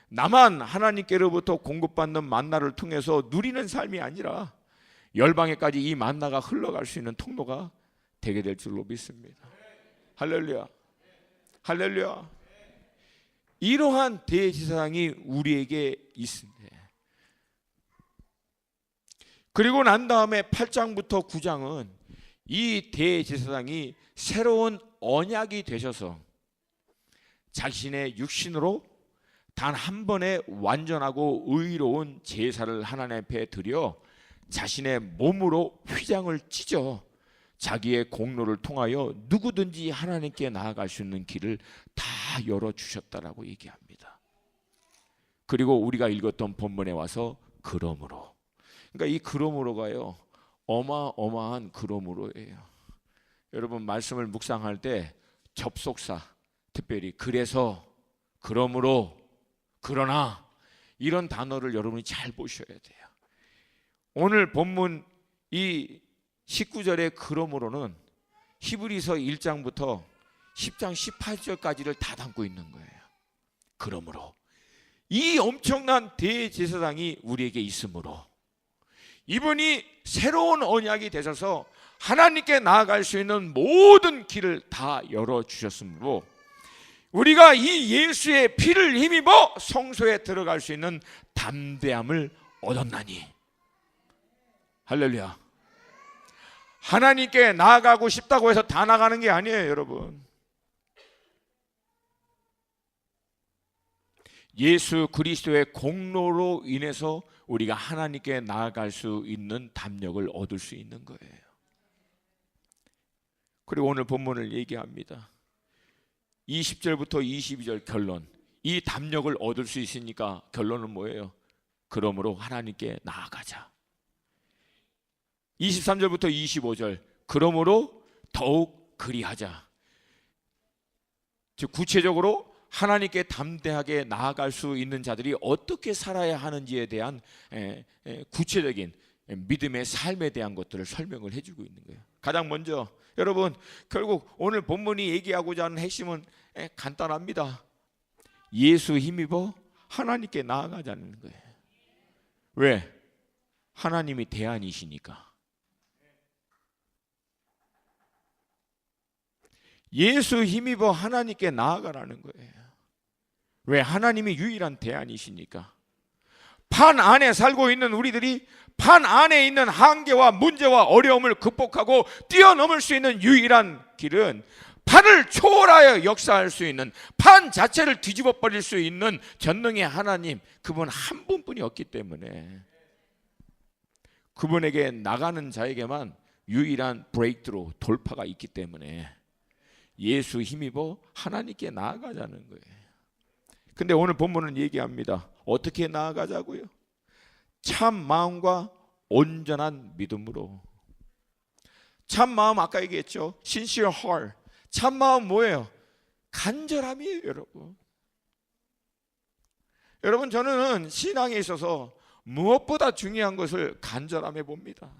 나만 하나님께로부터 공급받는 만나를 통해서 누리는 삶이 아니라 열방에까지 이 만나가 흘러갈 수 있는 통로가 되게 될 줄로 믿습니다. 할렐루야, 할렐루야. 이러한 대제사장이 우리에게 있습니다. 그리고 난 다음에 8장부터 9장은 이 대제사장이 새로운 언약이 되셔서 자신의 육신으로 단 한 번의 완전하고 의로운 제사를 하나님 앞에 드려 자신의 몸으로 휘장을 찢어 자기의 공로를 통하여 누구든지 하나님께 나아갈 수 있는 길을 다 열어주셨다라고 얘기합니다. 그리고 우리가 읽었던 본문에 와서 그러므로, 그러니까 이 그러므로가요 어마어마한 그러므로예요. 여러분 말씀을 묵상할 때 접속사, 특별히 그래서, 그러므로, 그러나 이런 단어를 여러분이 잘 보셔야 돼요. 오늘 본문 이 19절의 그러므로는 히브리서 1장부터 10장 18절까지를 다 담고 있는 거예요. 그러므로 이 엄청난 대제사장이 우리에게 있으므로 이분이 새로운 언약이 되셔서 하나님께 나아갈 수 있는 모든 길을 다 열어주셨으므로 우리가 이 예수의 피를 힘입어 성소에 들어갈 수 있는 담대함을 얻었나니. 할렐루야. 하나님께 나아가고 싶다고 해서 다 나가는 게 아니에요, 여러분. 예수 그리스도의 공로로 인해서 우리가 하나님께 나아갈 수 있는 담력을 얻을 수 있는 거예요. 그리고 오늘 본문을 얘기합니다. 20절부터 22절 결론. 이 담력을 얻을 수 있으니까 결론은 뭐예요? 그러므로 하나님께 나아가자. 23절부터 25절. 그러므로 더욱 그리하자. 즉 구체적으로 하나님께 담대하게 나아갈 수 있는 자들이 어떻게 살아야 하는지에 대한 구체적인 믿음의 삶에 대한 것들을 설명을 해주고 있는 거예요. 가장 먼저 여러분, 결국 오늘 본문이 얘기하고자 하는 핵심은 간단합니다. 예수 힘입어 하나님께 나아가자는 거예요. 왜? 하나님이 대안이시니까. 예수 힘입어 하나님께 나아가라는 거예요. 왜? 하나님이 유일한 대안이시니까. 판 안에 살고 있는 우리들이 판 안에 있는 한계와 문제와 어려움을 극복하고 뛰어넘을 수 있는 유일한 길은 판을 초월하여 역사할 수 있는, 판 자체를 뒤집어 버릴 수 있는 전능의 하나님, 그분 한 분뿐이었기 때문에 그분에게 나가는 자에게만 유일한 브레이크로 돌파가 있기 때문에 예수 힘입어 하나님께 나아가자는 거예요. 근데 오늘 본문은 얘기합니다. 어떻게 나아가자고요? 참 마음과 온전한 믿음으로. 참 마음 아까 얘기했죠. sincere heart. 참 마음 뭐예요? 간절함이에요, 여러분. 여러분, 저는 신앙에 있어서 무엇보다 중요한 것을 간절함에 봅니다.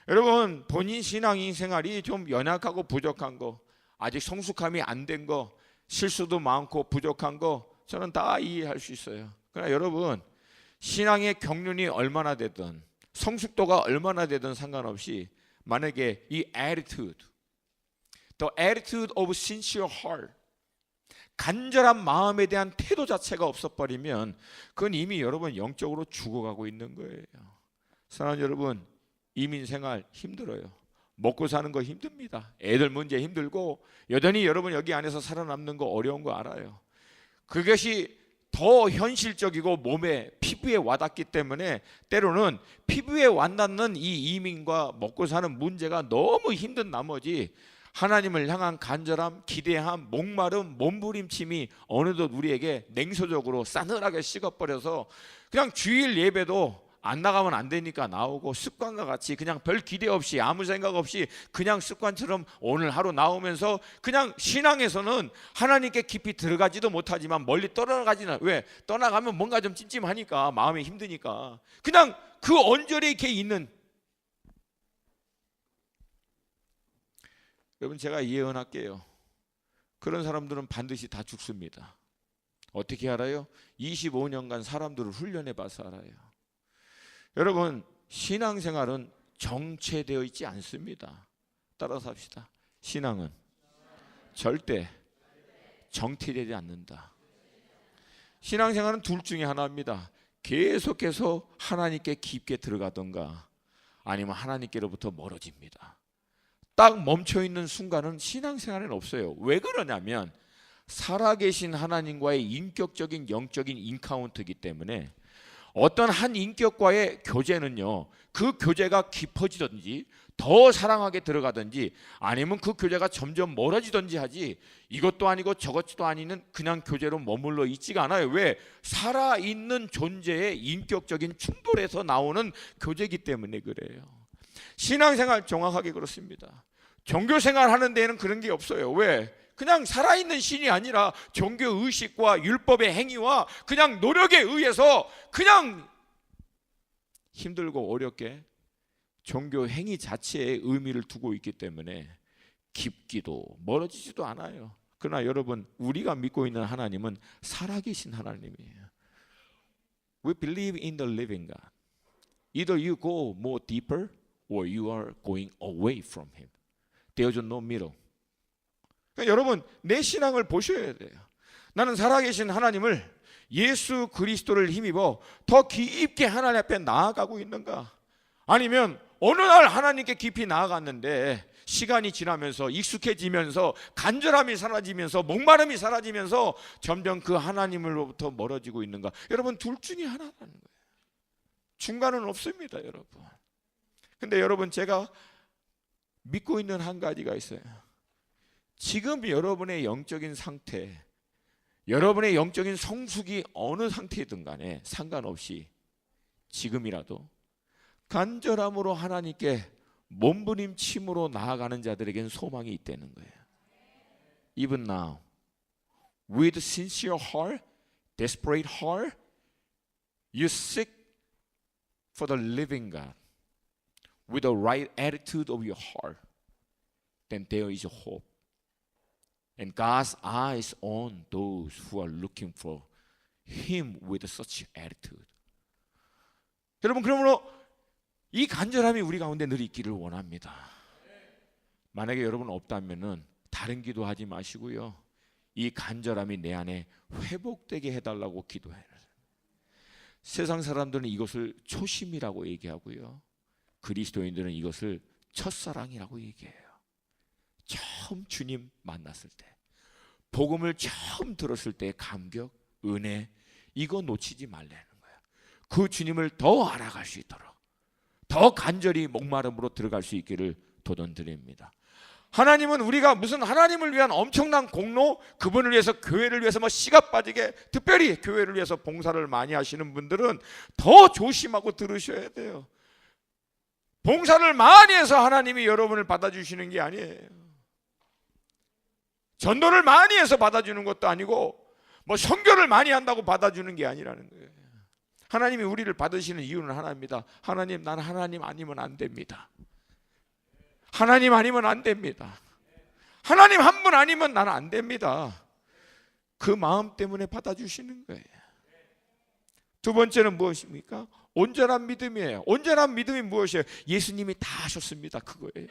여러분, 본인 신앙 생활이 좀 연약하고 부족한 거, 아직 성숙함이 안 된 거, 실수도 많고 부족한 거 저는 다 이해할 수 있어요. 그러나 여러분, 신앙의 경륜이 얼마나 되든 성숙도가 얼마나 되든 상관없이 만약에 이 attitude, the attitude of sincere heart, 간절한 마음에 대한 태도 자체가 없어버리면 그건 이미 여러분 영적으로 죽어가고 있는 거예요. 사랑하는 여러분, 이민생활 힘들어요. 먹고 사는 거 힘듭니다. 애들 문제 힘들고 여전히 여러분 여기 안에서 살아남는 거 어려운 거 알아요. 그것이 더 현실적이고 몸에 피부에 와닿기 때문에 때로는 피부에 와닿는 이 이민과 먹고 사는 문제가 너무 힘든 나머지 하나님을 향한 간절함, 기대함, 목마름, 몸부림침이 어느덧 우리에게 냉소적으로 싸늘하게 식어버려서 그냥 주일 예배도 안 나가면 안 되니까 나오고, 습관과 같이 그냥 별 기대 없이 아무 생각 없이 그냥 습관처럼 오늘 하루 나오면서 그냥 신앙에서는 하나님께 깊이 들어가지도 못하지만 멀리 떠나가지는, 왜? 떠나가면 뭔가 좀 찜찜하니까, 마음이 힘드니까 그냥 그 언저리에 이렇게 있는. 여러분, 제가 예언할게요. 그런 사람들은 반드시 다 죽습니다. 어떻게 알아요? 25년간 사람들을 훈련해 봐서 알아요. 여러분, 신앙생활은 정체되어 있지 않습니다. 따라서 합시다. 신앙은 절대 정체되지 않는다. 신앙생활은 둘 중에 하나입니다. 계속해서 하나님께 깊게 들어가던가 아니면 하나님께로부터 멀어집니다. 딱 멈춰있는 순간은 신앙생활은 없어요. 왜 그러냐면 살아계신 하나님과의 인격적인 영적인 인카운트이기 때문에 어떤 한 인격과의 교제는요, 그 교제가 깊어지든지 더 사랑하게 들어가든지 아니면 그 교제가 점점 멀어지든지 하지, 이것도 아니고 저것도 아니는 그냥 교제로 머물러 있지가 않아요. 왜? 살아있는 존재의 인격적인 충돌에서 나오는 교제이기 때문에 그래요. 신앙생활 정확하게 그렇습니다. 종교생활 하는 데에는 그런 게 없어요. 왜? 그냥 살아있는 신이 아니라 종교의식과 율법의 행위와 그냥 노력에 의해서 그냥 힘들고 어렵게 종교 행위 자체에 의미를 두고 있기 때문에 깊기도 멀어지지도 않아요. 그러나 여러분, 우리가 믿고 있는 하나님은 살아계신 하나님이에요. We believe in the living God. Either you go more deeper or you are going away from Him. There's no middle. 그러니까 여러분, 내 신앙을 보셔야 돼요. 나는 살아계신 하나님을, 예수 그리스도를 힘입어 더 깊게 하나님 앞에 나아가고 있는가? 아니면 어느 날 하나님께 깊이 나아갔는데 시간이 지나면서 익숙해지면서 간절함이 사라지면서 목마름이 사라지면서 점점 그 하나님으로부터 멀어지고 있는가? 여러분, 둘 중에 하나라는 거예요. 중간은 없습니다, 여러분. 근데 여러분, 제가 믿고 있는 한 가지가 있어요. 지금 여러분의 영적인 상태, 여러분의 영적인 성숙이 어느 상태이든 간에 상관없이 지금이라도 간절함으로 하나님께 몸부림침으로 나아가는 자들에게는 소망이 있다는 거예요. Even now, with sincere heart, desperate heart, you seek for the living God. With the right attitude of your heart, then there is hope. And God's eyes on those who are looking for Him with such attitude. 여러분, 그러므로 이 간절함이 우리 가운데 늘 있기를 원합니다. 만약에 여러분 없다면은 다른 기도하지 마시고요, 이 간절함이 내 안에 회복되게 해달라고 기도해요. 세상 사람들은 이것을 초심이라고 얘기하고요, 그리스도인들은 이것을 첫사랑이라고 얘기해요. 처음 주님 만났을 때, 복음을 처음 들었을 때의 감격, 은혜, 이거 놓치지 말라는 거예요. 그 주님을 더 알아갈 수 있도록 더 간절히 목마름으로 들어갈 수 있기를 도전드립니다. 하나님은 우리가 무슨 하나님을 위한 엄청난 공로, 그분을 위해서, 교회를 위해서 뭐 씨가 빠지게, 특별히 교회를 위해서 봉사를 많이 하시는 분들은 더 조심하고 들으셔야 돼요. 봉사를 많이 해서 하나님이 여러분을 받아주시는 게 아니에요. 전도를 많이 해서 받아주는 것도 아니고, 뭐 선교를 많이 한다고 받아주는 게 아니라는 거예요. 하나님이 우리를 받으시는 이유는 하나입니다. 하나님, 나는 하나님 아니면 안 됩니다. 하나님 아니면 안 됩니다. 하나님 한 분 아니면 나는 안 됩니다. 그 마음 때문에 받아주시는 거예요. 두 번째는 무엇입니까? 온전한 믿음이에요. 온전한 믿음이 무엇이에요? 예수님이 다 하셨습니다. 그거예요.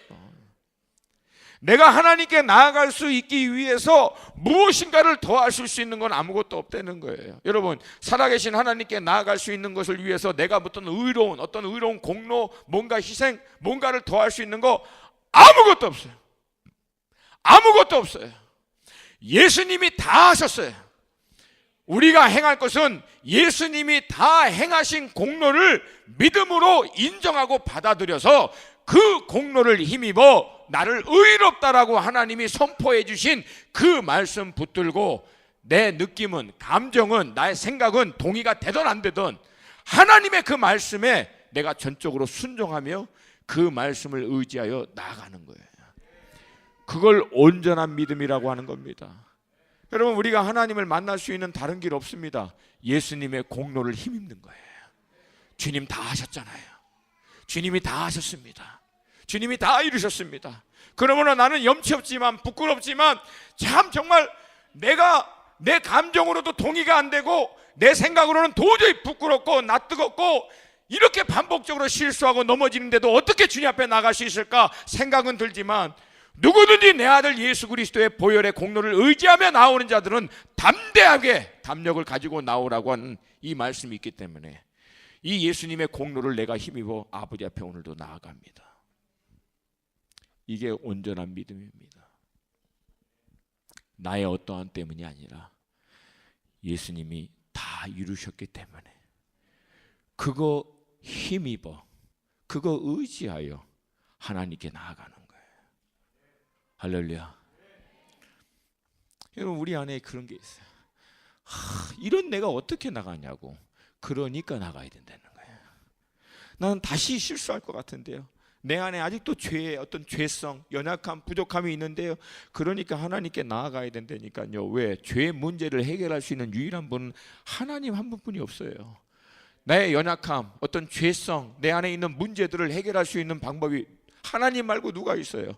내가 하나님께 나아갈 수 있기 위해서 무엇인가를 더 하실 수 있는 건 아무것도 없다는 거예요. 여러분, 살아계신 하나님께 나아갈 수 있는 것을 위해서 내가 어떤 의로운 공로, 뭔가 희생, 뭔가를 더 할 수 있는 거 아무것도 없어요. 아무것도 없어요. 예수님이 다 하셨어요. 우리가 행할 것은 예수님이 다 행하신 공로를 믿음으로 인정하고 받아들여서 그 공로를 힘입어 나를 의롭다라고 하나님이 선포해 주신 그 말씀 붙들고, 내 느낌은, 감정은, 나의 생각은 동의가 되든 안 되든 하나님의 그 말씀에 내가 전적으로 순종하며 그 말씀을 의지하여 나아가는 거예요. 그걸 온전한 믿음이라고 하는 겁니다. 여러분, 우리가 하나님을 만날 수 있는 다른 길 없습니다. 예수님의 공로를 힘입는 거예요. 주님 다 하셨잖아요. 주님이 다 하셨습니다. 주님이 다 이루셨습니다. 그러므로 나는 염치 없지만, 부끄럽지만, 참 정말 내가 내 감정으로도 동의가 안 되고 내 생각으로는 도저히 부끄럽고 낯뜨겁고 이렇게 반복적으로 실수하고 넘어지는데도 어떻게 주님 앞에 나갈 수 있을까 생각은 들지만, 누구든지 내 아들 예수 그리스도의 보혈의 공로를 의지하며 나오는 자들은 담대하게 담력을 가지고 나오라고 하는 이 말씀이 있기 때문에 이 예수님의 공로를 내가 힘입어 아버지 앞에 오늘도 나아갑니다. 이게 온전한 믿음입니다. 나의 어떠한 때문이 아니라 예수님이 다 이루셨기 때문에 그거 힘입어, 그거 의지하여 하나님께 나아가는 거예요. 할렐루야. 여러분, 우리 안에 그런 게 있어요. 이런 내가 어떻게 나가냐고. 그러니까 나가야 된다는 거예요. 나는 다시 실수할 것 같은데요. 내 안에 아직도 죄의 어떤 죄성, 연약함, 부족함이 있는데요. 그러니까 하나님께 나아가야 된다니까요. 왜? 죄의 문제를 해결할 수 있는 유일한 분은 하나님 한 분뿐이 없어요. 나의 연약함, 어떤 죄성, 내 안에 있는 문제들을 해결할 수 있는 방법이 하나님 말고 누가 있어요?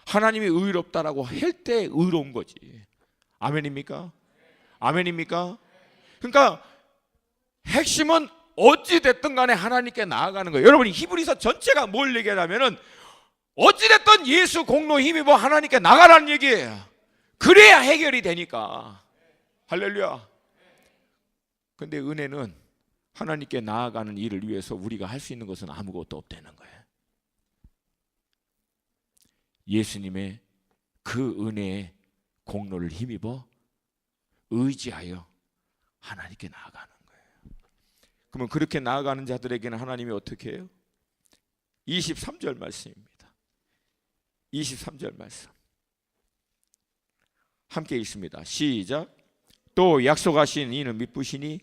하나님이 의롭다라고 할 때 의로운 거지. 아멘입니까? 아멘입니까? 그러니까 핵심은 어찌 됐든 간에 하나님께 나아가는 거예요. 여러분이 히브리서 전체가 뭘 얘기하냐면은 어찌 됐든 예수 공로 힘입어 하나님께 나가라는 얘기예요. 그래야 해결이 되니까. 할렐루야. 근데 은혜는 하나님께 나아가는 일을 위해서 우리가 할 수 있는 것은 아무것도 없다는 거예요. 예수님의 그 은혜의 공로를 힘입어 의지하여 하나님께 나아가는 거예요. 그러면 그렇게 나아가는 자들에게는 하나님이 어떻게 해요? 23절 말씀입니다. 23절 말씀 함께 읽습니다. 시작. 또 약속하신 이는 미쁘시니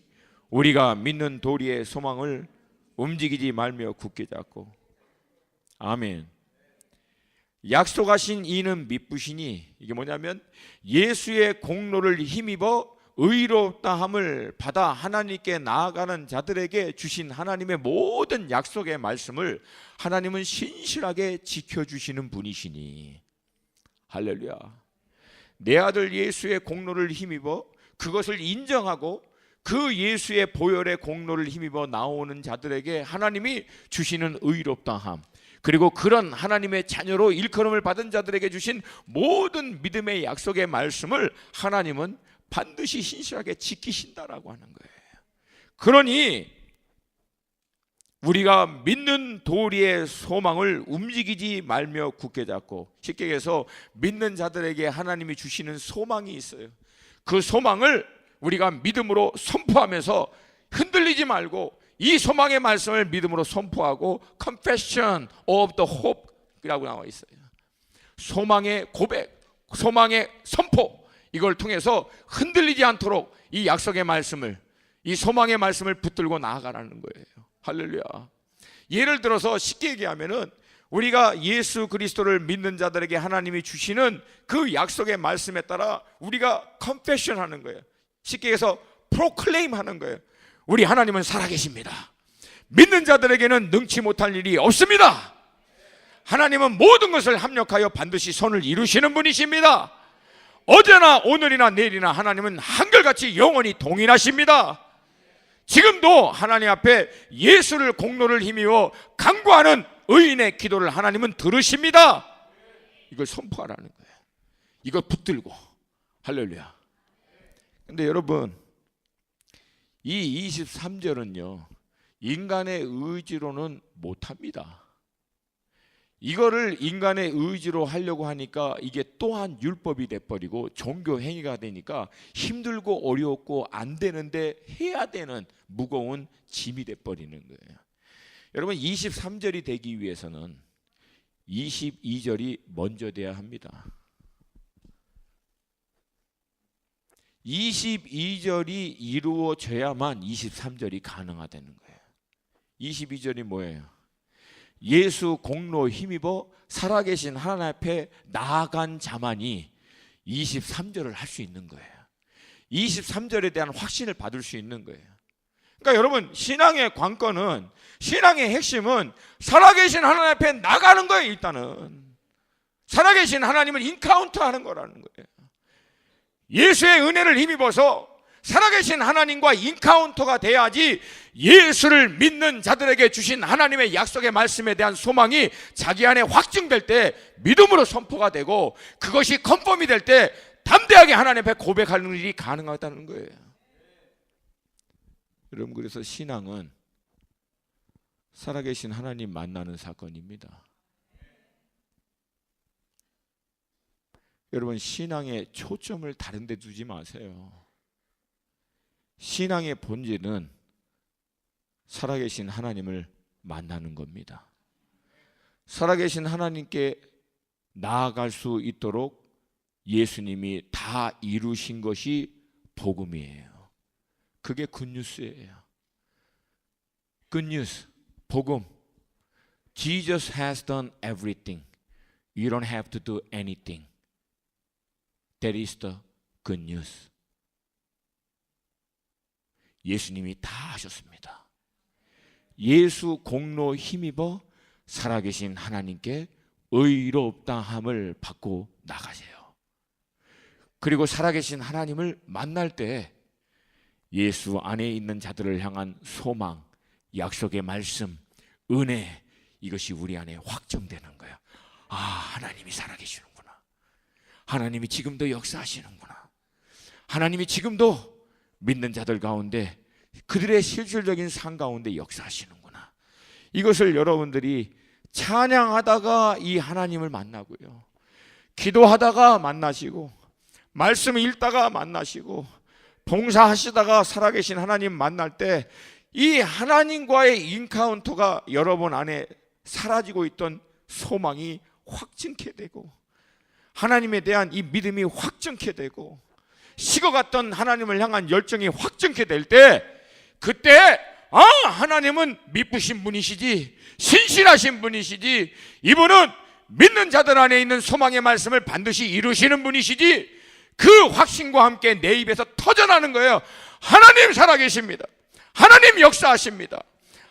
우리가 믿는 도리의 소망을 움직이지 말며 굳게 잡고. 아멘. 약속하신 이는 미쁘시니, 이게 뭐냐면 예수의 공로를 힘입어 의롭다함을 받아 하나님께 나아가는 자들에게 주신 하나님의 모든 약속의 말씀을 하나님은 신실하게 지켜주시는 분이시니, 할렐루야. 내 아들 예수의 공로를 힘입어 그것을 인정하고 그 예수의 보혈의 공로를 힘입어 나오는 자들에게 하나님이 주시는 의롭다함, 그리고 그런 하나님의 자녀로 일컬음을 받은 자들에게 주신 모든 믿음의 약속의 말씀을 하나님은 반드시 신실하게 지키신다라고 하는 거예요. 그러니 우리가 믿는 도리의 소망을 움직이지 말며 굳게 잡고, 쉽게 얘기해서 믿는 자들에게 하나님이 주시는 소망이 있어요. 그 소망을 우리가 믿음으로 선포하면서 흔들리지 말고 이 소망의 말씀을 믿음으로 선포하고, Confession of the Hope이라고 나와 있어요. 소망의 고백, 소망의 선포, 이걸 통해서 흔들리지 않도록 이 약속의 말씀을, 이 소망의 말씀을 붙들고 나아가라는 거예요. 할렐루야. 예를 들어서 쉽게 얘기하면은 우리가 예수 그리스도를 믿는 자들에게 하나님이 주시는 그 약속의 말씀에 따라 우리가 confession 하는 거예요. 쉽게 해서 proclaim 하는 거예요. 우리 하나님은 살아계십니다. 믿는 자들에게는 능치 못할 일이 없습니다. 하나님은 모든 것을 합력하여 반드시 선을 이루시는 분이십니다. 어제나 오늘이나 내일이나 하나님은 한결같이 영원히 동일하십니다. 지금도 하나님 앞에 예수를 공로를 힘입어 간구하는 의인의 기도를 하나님은 들으십니다. 이걸 선포하라는 거예요. 이걸 붙들고. 할렐루야. 근데 여러분, 이 23절은요 인간의 의지로는 못합니다. 이거를 인간의 의지로 하려고 하니까 이게 또한 율법이 돼버리고 종교 행위가 되니까 힘들고 어렵고 안 되는데 해야 되는 무거운 짐이 돼버리는 거예요. 여러분, 23절이 되기 위해서는 22절이 먼저 돼야 합니다. 22절이 이루어져야만 23절이 가능하다는 거예요. 22절이 뭐예요? 예수 공로 힘입어 살아계신 하나님 앞에 나아간 자만이 23절을 할 수 있는 거예요. 23절에 대한 확신을 받을 수 있는 거예요. 그러니까 여러분, 신앙의 관건은, 신앙의 핵심은 살아계신 하나님 앞에 나가는 거예요. 일단은 살아계신 하나님을 인카운트 하는 거라는 거예요. 예수의 은혜를 힘입어서 살아계신 하나님과 인카운터가 돼야지 예수를 믿는 자들에게 주신 하나님의 약속의 말씀에 대한 소망이 자기 안에 확증될 때 믿음으로 선포가 되고, 그것이 컨펌이 될 때 담대하게 하나님 앞에 고백하는 일이 가능하다는 거예요. 여러분, 그래서 신앙은 살아계신 하나님 만나는 사건입니다. 여러분, 신앙의 초점을 다른 데 두지 마세요. 신앙의 본질은 살아계신 하나님을 만나는 겁니다. 살아계신 하나님께 나아갈 수 있도록 예수님이 다 이루신 것이 복음이에요. 그게 굿뉴스예요. 굿뉴스, 복음. Jesus has done everything. You don't have to do anything. That is the good news. 예수님이 다 하셨습니다. 예수 공로 힘입어 살아계신 하나님께 의롭다함을 받고 나가세요. 그리고 살아계신 하나님을 만날 때 예수 안에 있는 자들을 향한 소망, 약속의 말씀, 은혜, 이것이 우리 안에 확정되는 거예요. 아, 하나님이 살아계시는구나. 하나님이 지금도 역사하시는구나. 하나님이 지금도 믿는 자들 가운데 그들의 실질적인 삶 가운데 역사하시는구나. 이것을 여러분들이 찬양하다가 이 하나님을 만나고요, 기도하다가 만나시고, 말씀 읽다가 만나시고, 봉사하시다가 살아계신 하나님 만날 때 이 하나님과의 인카운터가 여러분 안에 사라지고 있던 소망이 확증케 되고, 하나님에 대한 이 믿음이 확증케 되고, 식어갔던 하나님을 향한 열정이 확증케 될 때, 그때 하나님은 미쁘신 분이시지, 신실하신 분이시지, 이분은 믿는 자들 안에 있는 소망의 말씀을 반드시 이루시는 분이시지, 그 확신과 함께 내 입에서 터져나는 거예요. 하나님 살아계십니다. 하나님 역사하십니다.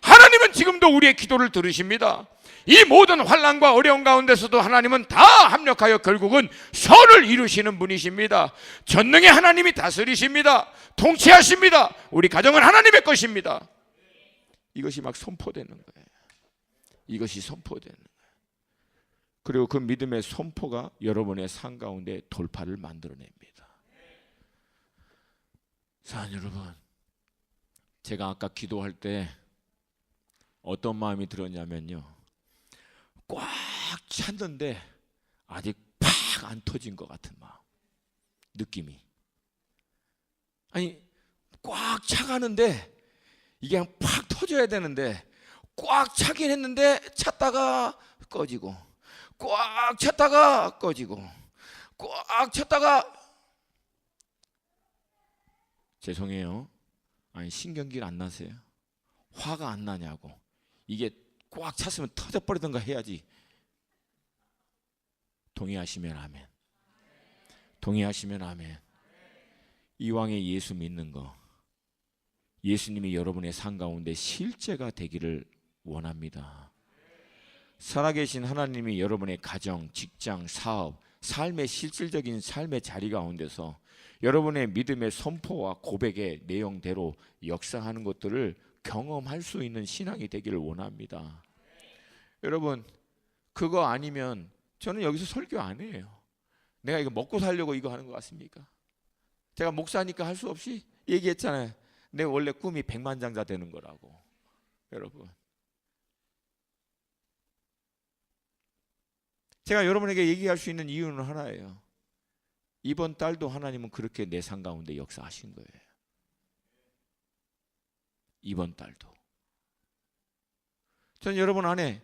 하나님은 지금도 우리의 기도를 들으십니다. 이 모든 환난과 어려움 가운데서도 하나님은 다 합력하여 결국은 선을 이루시는 분이십니다. 전능의 하나님이 다스리십니다. 통치하십니다. 우리 가정은 하나님의 것입니다. 이것이 막 선포되는 거예요. 이것이 선포되는 거예요. 그리고 그 믿음의 선포가 여러분의 삶 가운데 돌파를 만들어냅니다. 사랑하는 여러분, 제가 아까 기도할 때 어떤 마음이 들었냐면요, 꽉 찼는데 아직 팍 안 터진 것 같은 마음, 느낌이. 아니, 꽉 차가는데 이게 그냥 팍 터져야 되는데 꽉 차긴 했는데 찼다가 꺼지고, 꽉 찼다가 꺼지고, 꽉 찼다가. 죄송해요, 아니 신경질 안 나세요? 화가 안 나냐고. 이게 꽉 찼으면 터져버리던가 해야지. 동의하시면 아멘. 동의하시면 아멘. 이왕에 예수 믿는 거, 예수님이 여러분의 삶 가운데 실제가 되기를 원합니다. 살아계신 하나님이 여러분의 가정, 직장, 사업, 삶의 실질적인 삶의 자리 가운데서 여러분의 믿음의 선포와 고백의 내용대로 역사하는 것들을 경험할 수 있는 신앙이 되기를 원합니다. 여러분, 그거 아니면 저는 여기서 설교 안 해요. 내가 이거 먹고 살려고 이거 하는 것 같습니까? 제가 목사니까 할 수 없이 얘기했잖아요. 내 원래 꿈이 백만장자 되는 거라고. 여러분, 제가 여러분에게 얘기할 수 있는 이유는 하나예요. 이번 달도 하나님은 그렇게 내 삶 가운데 역사하신 거예요. 이번 달도 저는 여러분 안에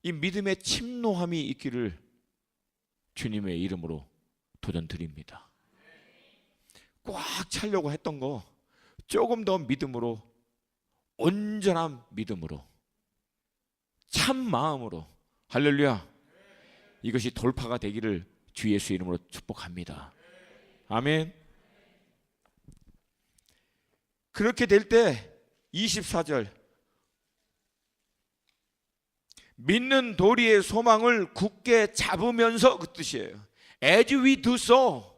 이 믿음의 침노함이 있기를 주님의 이름으로 도전드립니다. 꽉 차려고 했던 거 조금 더 믿음으로, 온전한 믿음으로, 참 마음으로, 할렐루야, 이것이 돌파가 되기를 주 예수 이름으로 축복합니다. 아멘. 그렇게 될 때 24절, 믿는 도리의 소망을 굳게 잡으면서, 그 뜻이에요. As we do so,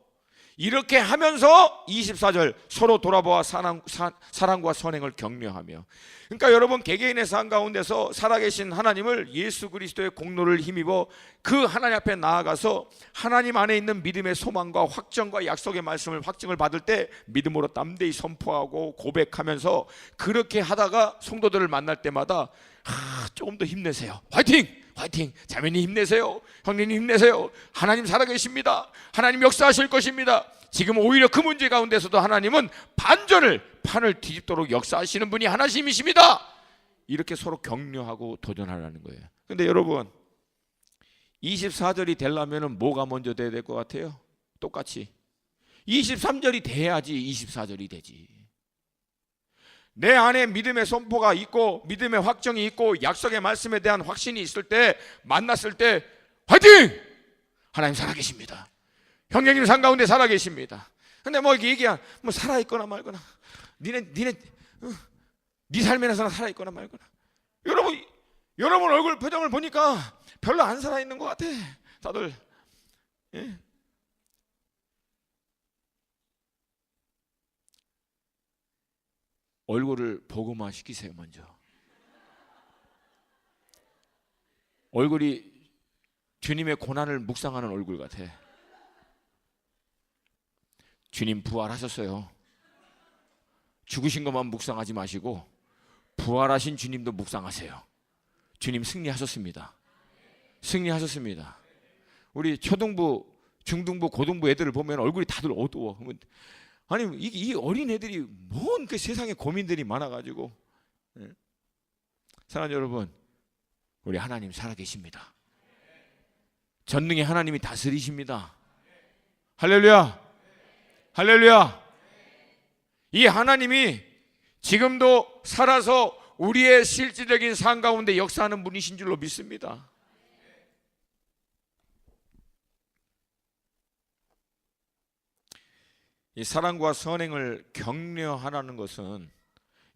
이렇게 하면서 24절, 서로 돌아보아 사랑과 선행을 격려하며. 그러니까 여러분, 개개인의 삶 가운데서 살아계신 하나님을, 예수 그리스도의 공로를 힘입어 그 하나님 앞에 나아가서 하나님 안에 있는 믿음의 소망과 확정과 약속의 말씀을, 확증을 받을 때 믿음으로 담대히 선포하고 고백하면서, 그렇게 하다가 성도들을 만날 때마다 조금 더 힘내세요, 화이팅! 화이팅! 자매님 힘내세요, 형님 힘내세요, 하나님 살아계십니다, 하나님 역사하실 것입니다. 지금 오히려 그 문제 가운데서도 하나님은 판을 뒤집도록 역사하시는 분이 하나님이십니다. 이렇게 서로 격려하고 도전하라는 거예요. 근데 여러분, 24절이 되려면 뭐가 먼저 돼야 될 것 같아요? 똑같이 23절이 돼야지 24절이 되지. 내 안에 믿음의 선포가 있고 믿음의 확정이 있고 약속의 말씀에 대한 확신이 있을 때, 만났을 때 화이팅! 하나님 살아계십니다, 형제님 삶 가운데 살아계십니다. 근데 뭐 얘기야, 뭐 살아있거나 말거나, 네 삶에서는 살아있거나 말거나. 여러분 얼굴 표정을 보니까 별로 안 살아있는 것 같아, 다들. 예? 얼굴을 보고만 시키세요. 먼저 얼굴이 주님의 고난을 묵상하는 얼굴 같아. 주님 부활하셨어요. 죽으신 것만 묵상하지 마시고 부활하신 주님도 묵상하세요. 주님 승리하셨습니다. 승리하셨습니다. 우리 초등부, 중등부, 고등부 애들을 보면 얼굴이 다들 어두워. 아니, 이 어린 애들이 뭔 그 세상에 고민들이 많아가지고. 사랑하는 여러분, 우리 하나님 살아계십니다. 전능의 하나님이 다스리십니다. 할렐루야, 할렐루야. 이 하나님이 지금도 살아서 우리의 실질적인 삶 가운데 역사하는 분이신 줄로 믿습니다. 이 사랑과 선행을 격려하라는 것은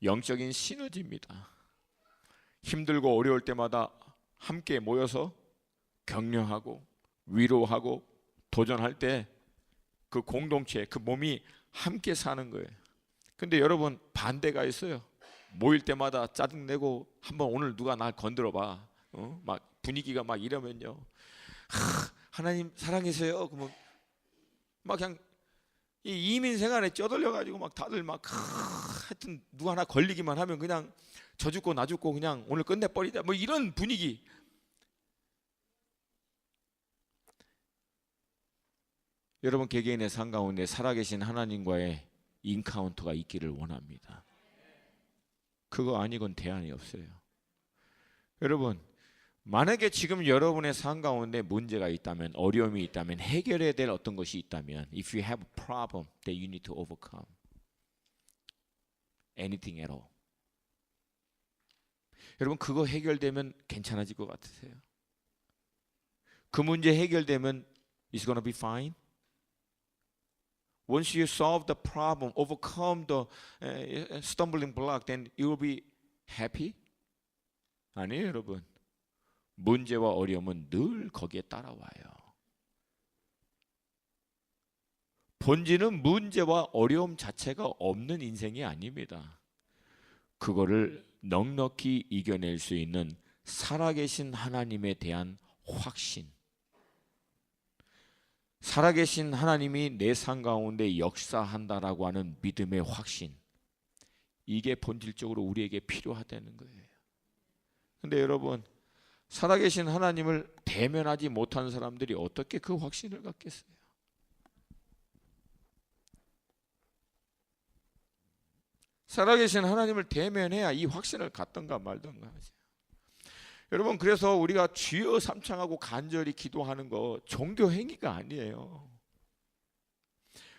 영적인 시너지입니다. 힘들고 어려울 때마다 함께 모여서 격려하고 위로하고 도전할 때 그 공동체, 그 몸이 함께 사는 거예요. 근데 여러분, 반대가 있어요. 모일 때마다 짜증내고 한번 오늘 누가 날 건드려봐, 막 분위기가 막 이러면요, 하나님 사랑해서요, 그러면 막 그냥 이 이민 생활에 쩌들려가지고 막 다들 막 하여튼 누가 하나 걸리기만 하면 그냥 저 죽고 나 죽고 그냥 오늘 끝내버리자, 뭐 이런 분위기. 여러분, 개개인의 삶 가운데 살아계신 하나님과의 인카운터가 있기를 원합니다. 그거 아니건 대안이 없어요. 여러분, 만약에 지금 여러분의 삶 가운데 문제가 있다면, 어려움이 있다면, 해결해야 될 어떤 것이 있다면, if you have a problem that you need to overcome anything at all, 여러분, 그거 해결되면 괜찮아질 것 같으세요? 그 문제 해결되면 it's gonna be fine? Once you solve the problem, overcome the stumbling block, then you will be happy? 아니에요, 여러분. 문제와 어려움은 늘 거기에 따라와요. 본질은 문제와 어려움 자체가 없는 인생이 아닙니다. 그거를 넉넉히 이겨낼 수 있는 살아계신 하나님에 대한 확신, 살아계신 하나님이 내 삶 가운데 역사한다라고 하는 믿음의 확신, 이게 본질적으로 우리에게 필요하다는 거예요. 근데 여러분, 살아계신 하나님을 대면하지 못한 사람들이 어떻게 그 확신을 갖겠어요? 살아계신 하나님을 대면해야 이 확신을 갖던가 말던가 하죠. 여러분, 그래서 우리가 주여 삼창하고 간절히 기도하는 거 종교 행위가 아니에요.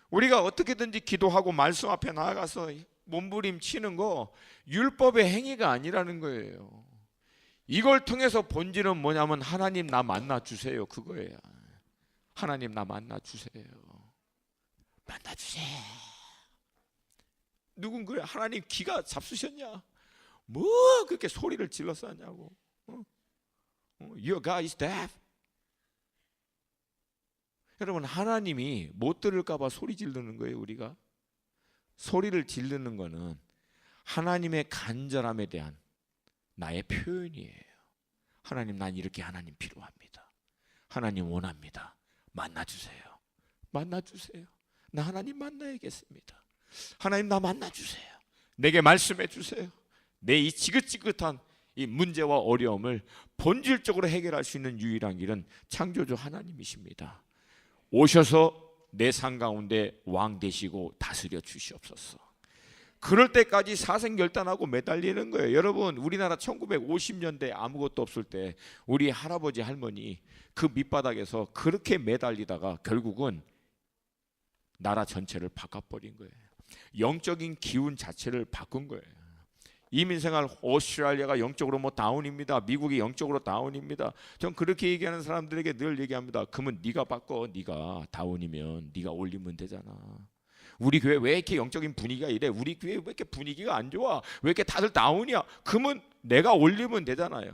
우리가 어떻게든지 기도하고 말씀 앞에 나아가서 몸부림치는 거 율법의 행위가 아니라는 거예요. 이걸 통해서 본질은 뭐냐면 하나님 나 만나주세요, 그거예요. 하나님 나 만나주세요. 만나주세요. 누군 그래? 하나님 기가 잡수셨냐? 뭐 그렇게 소리를 질러서 하냐고. Your God is deaf. 여러분, 하나님이 못 들을까 봐 소리 지르는 거예요. 우리가 소리를 지르는 거는 하나님의 간절함에 대한 나의 표현이에요. 하나님, 난 이렇게 하나님 필요합니다. 하나님 원합니다. 만나주세요. 만나주세요. 나 하나님 만나야겠습니다. 하나님 나 만나주세요. 내게 말씀해 주세요. 내 이 지긋지긋한 이 문제와 어려움을 본질적으로 해결할 수 있는 유일한 길은 창조주 하나님이십니다. 오셔서 내 삶 가운데 왕 되시고 다스려 주시옵소서. 그럴 때까지 사생결단하고 매달리는 거예요. 여러분, 우리나라 1950년대 아무것도 없을 때 우리 할아버지 할머니 그 밑바닥에서 그렇게 매달리다가 결국은 나라 전체를 바꿔버린 거예요. 영적인 기운 자체를 바꾼 거예요. 이민생활 오스트레일리아가 영적으로 뭐 다운입니다. 미국이 영적으로 다운입니다. 전 그렇게 얘기하는 사람들에게 늘 얘기합니다. 그러면 네가 바꿔. 네가 다운이면 네가 올리면 되잖아. 우리 교회 왜 이렇게 영적인 분위기가 이래? 우리 교회 왜 이렇게 분위기가 안 좋아? 왜 이렇게 다들 다운이야? 그러면 내가 올리면 되잖아요.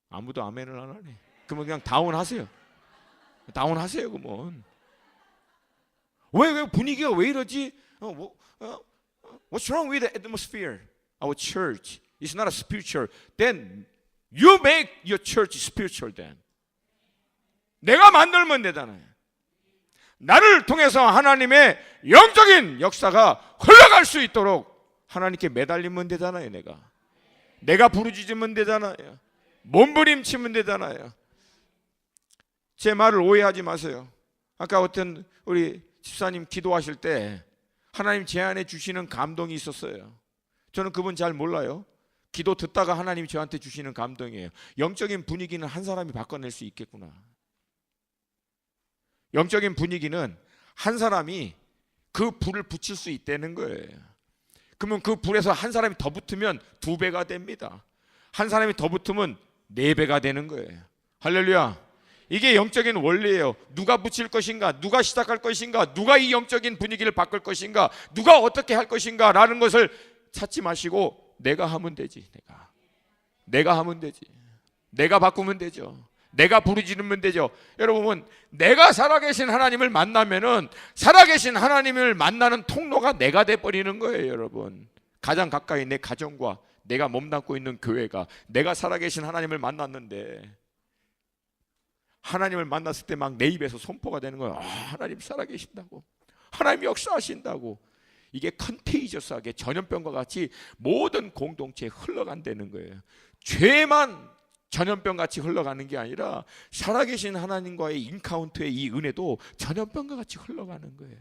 아무도 아멘을 안 하네. 그러면 그냥 다운하세요. 다운하세요. 그러면 왜 분위기가 왜 이러지? What's wrong with the atmosphere? Our church is not a spiritual. Then you make your church spiritual. Then 내가 만들면 되잖아요. 나를 통해서 하나님의 영적인 역사가 흘러갈 수 있도록 하나님께 매달리면 되잖아요. 내가 부르짖으면 되잖아요. 몸부림치면 되잖아요. 제 말을 오해하지 마세요. 아까 어떤 우리 집사님 기도하실 때 하나님 제 안에 주시는 감동이 있었어요. 저는 그분 잘 몰라요. 기도 듣다가 하나님이 저한테 주시는 감동이에요. 영적인 분위기는 한 사람이 바꿔낼 수 있겠구나. 영적인 분위기는 한 사람이 그 불을 붙일 수 있다는 거예요. 그러면 그 불에서 한 사람이 더 붙으면 2배가 됩니다. 한 사람이 더 붙으면 4배가 되는 거예요. 할렐루야. 이게 영적인 원리예요. 누가 붙일 것인가, 누가 시작할 것인가, 누가 이 영적인 분위기를 바꿀 것인가, 누가 어떻게 할 것인가 라는 것을 찾지 마시고 내가 하면 되지. 내가 하면 되지. 내가 바꾸면 되죠. 내가 부르짖으면 되죠. 여러분, 내가 살아계신 하나님을 만나면은 살아계신 하나님을 만나는 통로가 내가 돼버리는 거예요. 여러분, 가장 가까이 내 가정과 내가 몸담고 있는 교회가, 내가 살아계신 하나님을 만났는데 하나님을 만났을 때 막 내 입에서 선포가 되는 거예요. 하나님 살아계신다고, 하나님 역사하신다고. 이게 컨테이저스하게 전염병과 같이 모든 공동체에 흘러간다는 거예요. 죄만 전염병같이 흘러가는 게 아니라 살아계신 하나님과의 인카운트의 이 은혜도 전염병과 같이 흘러가는 거예요.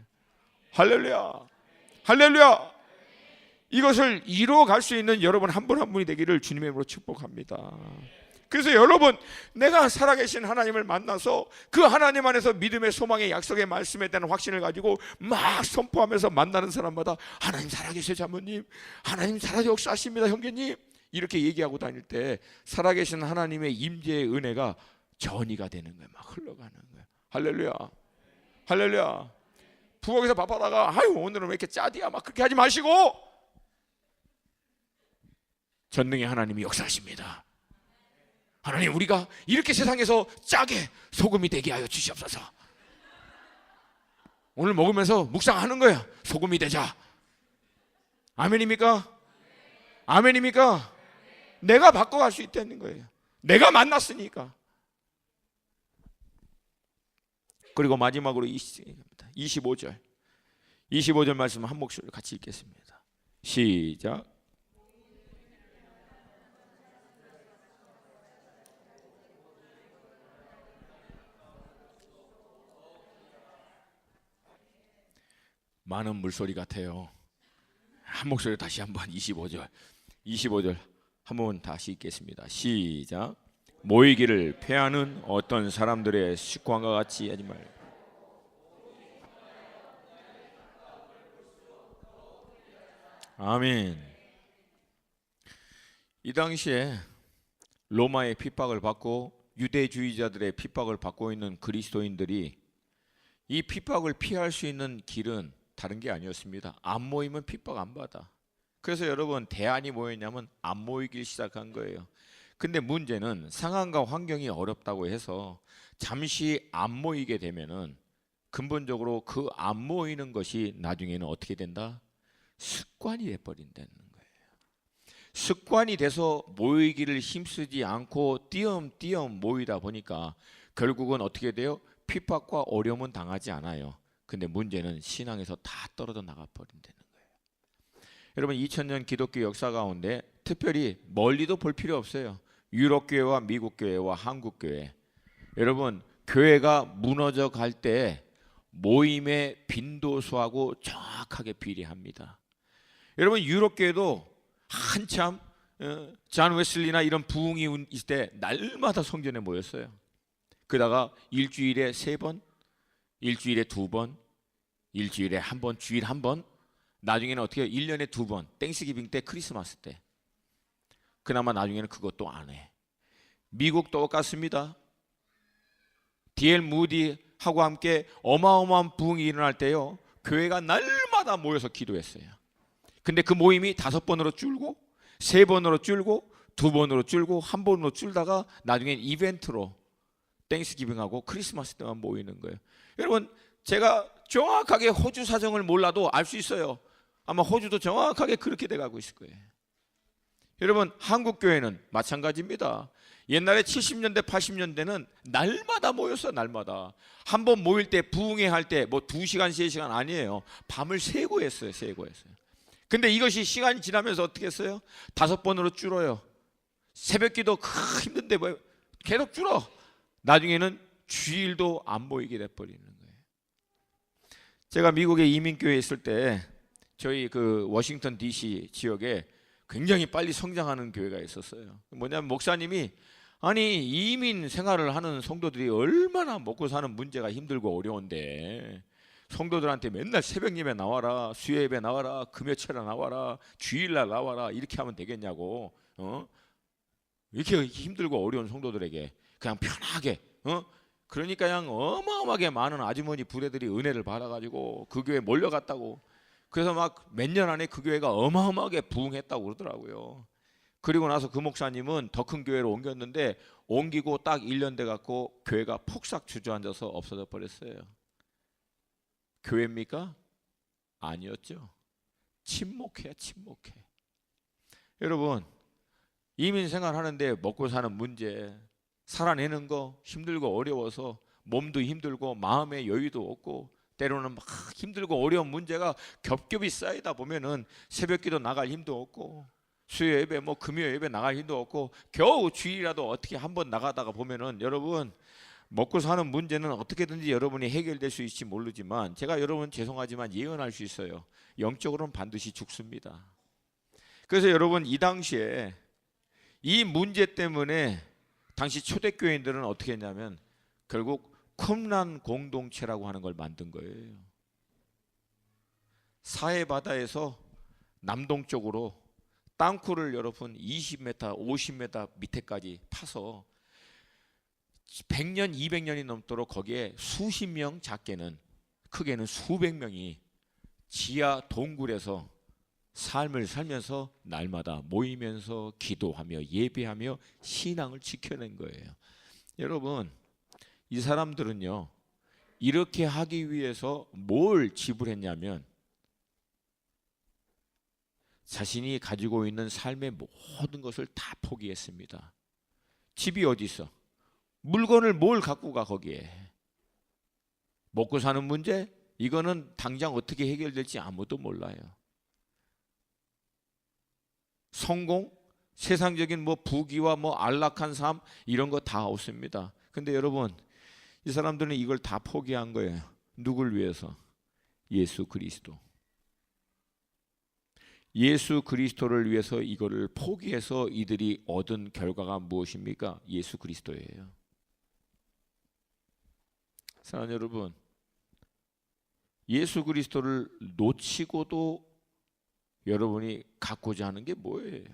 할렐루야, 할렐루야. 이것을 이루어갈 수 있는 여러분 한 분 한 분이 되기를 주님의 이름으로 축복합니다. 그래서 여러분, 내가 살아계신 하나님을 만나서 그 하나님 안에서 믿음의 소망의 약속의 말씀에 대한 확신을 가지고 막 선포하면서 만나는 사람마다 하나님 살아계세요 자매님, 하나님 살아 역사하십니다 형제님, 이렇게 얘기하고 다닐 때 살아계신 하나님의 임재의 은혜가 전이가 되는 거예요. 막 흘러가는 거예요. 할렐루야, 할렐루야. 부엌에서 밥하다가 아유 오늘은 왜 이렇게 짜디야 막 그렇게 하지 마시고 전능의 하나님이 역사하십니다. 하나님, 우리가 이렇게 세상에서 짜게 소금이 되게 하여 주시옵소서. 오늘 먹으면서 묵상하는 거야. 소금이 되자. 아멘입니까? 아멘입니까? 내가 바꿔갈 수 있다는 거예요. 내가 만났으니까. 그리고 마지막으로 25절 말씀 한 목소리로 같이 읽겠습니다. 시작. 많은 물소리 같아요. 한 목소리로 다시 한번 25절 한번 다시 읽겠습니다. 시작. 모이기를 패하는 어떤 사람들의 습관과 같이 하지 말고. 아멘. 이 당시에 로마의 핍박을 받고 유대주의자들의 핍박을 받고 있는 그리스도인들이 이 핍박을 피할 수 있는 길은 다른 게 아니었습니다. 안 모이면 핍박 안 받아. 그래서 여러분, 대안이 뭐였냐면 안 모이기 시작한 거예요. 근데 문제는 상황과 환경이 어렵다고 해서 잠시 안 모이게 되면은 근본적으로 그 안 모이는 것이 나중에는 어떻게 된다? 습관이 돼버린다는 거예요. 습관이 돼서 모이기를 힘쓰지 않고 띄엄띄엄 모이다 보니까 결국은 어떻게 돼요? 핍박과 어려움은 당하지 않아요. 근데 문제는 신앙에서 다 떨어져 나가 버린다는 거예요. 여러분, 2000년 기독교 역사 가운데 특별히 멀리도 볼 필요 없어요. 유럽 교회와 미국 교회와 한국 교회, 여러분 교회가 무너져 갈 때 모임의 빈도수하고 정확하게 비례합니다. 여러분, 유럽 교회도 한참 존 웨슬리나 이런 부흥이 있을 때 날마다 성전에 모였어요. 그러다가 일주일에 3번, 일주일에 2번, 일주일에 1번, 주일 1번, 나중에는 어떻게 해요? 1년에 2번, 땡스기빙 때, 크리스마스 때. 그나마 나중에는 그것도 안 해. 미국 똑같습니다. D.L. 무디하고 함께 어마어마한 부흥이 일어날 때요, 교회가 날마다 모여서 기도했어요. 근데 그 모임이 5번으로 줄고 3번으로 줄고 2번으로 줄고 1번으로 줄다가 나중엔 이벤트로 땡스기빙하고 크리스마스 때만 모이는 거예요. 여러분, 제가 정확하게 호주 사정을 몰라도 알 수 있어요. 아마 호주도 정확하게 그렇게 돼가고 있을 거예요. 여러분, 한국 교회는 마찬가지입니다. 옛날에 70년대 80년대는 날마다 모였어요. 날마다 한 번 모일 때, 부흥회 할 때 뭐 2시간 3시간 아니에요. 밤을 새고 했어요. 근데 이것이 시간이 지나면서 어떻게 했어요? 5번으로 줄어요. 새벽기도 힘든데 뭐 계속 줄어. 나중에는 주일도 안 모이게 돼버리는 거예요. 제가 미국에 이민교회에 있을 때 저희 그 워싱턴 DC 지역에 굉장히 빨리 성장하는 교회가 있었어요. 뭐냐면 목사님이, 아니 이민 생활을 하는 성도들이 얼마나 먹고 사는 문제가 힘들고 어려운데 성도들한테 맨날 새벽 예배 나와라, 수요 예배 나와라, 금요철에 나와라, 주일날 나와라 이렇게 하면 되겠냐고. 이렇게 힘들고 어려운 성도들에게 그냥 편하게 그러니까 그냥 어마어마하게 많은 아주머니 부대들이 은혜를 받아가지고 그 교회에 몰려갔다고. 그래서 막 몇 년 안에 그 교회가 어마어마하게 부흥했다고 그러더라고요. 그리고 나서 그 목사님은 더 큰 교회로 옮겼는데 옮기고 딱 1년 돼 갖고 교회가 폭삭 주저앉아서 없어져 버렸어요. 교회입니까? 아니었죠. 침묵해. 여러분, 이민 생활하는데 먹고 사는 문제, 살아내는 거 힘들고 어려워서 몸도 힘들고 마음의 여유도 없고 때로는 막 힘들고 어려운 문제가 겹겹이 쌓이다 보면은 새벽기도 나갈 힘도 없고 수요 예배 금요 예배 나갈 힘도 없고 겨우 주일이라도 어떻게 한번 나가다가 보면은 여러분 먹고 사는 문제는 어떻게든지 여러분이 해결될 수 있을지 모르지만 제가 여러분 죄송하지만 예언할 수 있어요. 영적으로는 반드시 죽습니다. 그래서 여러분 이 당시에 이 문제 때문에 당시 초대교인들은 어떻게 했냐면 결국 쿰란 공동체라고 하는 걸 만든 거예요. 사해바다에서 남동쪽으로 땅굴을 여러분 20m, 50m 밑에까지 파서 100년, 200년이 넘도록 거기에 수십 명, 작게는 크게는 수백 명이 지하 동굴에서 삶을 살면서 날마다 모이면서 기도하며 예배하며 신앙을 지켜낸 거예요. 여러분, 이 사람들은요 이렇게 하기 위해서 뭘 지불했냐면 자신이 가지고 있는 삶의 모든 것을 다 포기했습니다. 집이 어디 있어? 물건을 뭘 갖고 가 거기에? 먹고 사는 문제? 이거는 당장 어떻게 해결될지 아무도 몰라요. 성공? 세상적인 부귀와 안락한 삶 이런 거 다 없습니다. 근데 여러분 이 사람들은 이걸 다 포기한 거예요. 누굴 위해서? 예수 그리스도. 예수 그리스도를 위해서 이거를 포기해서 이들이 얻은 결과가 무엇입니까? 예수 그리스도예요. 사랑하는 여러분, 예수 그리스도를 놓치고도 여러분이 갖고자 하는 게 뭐예요?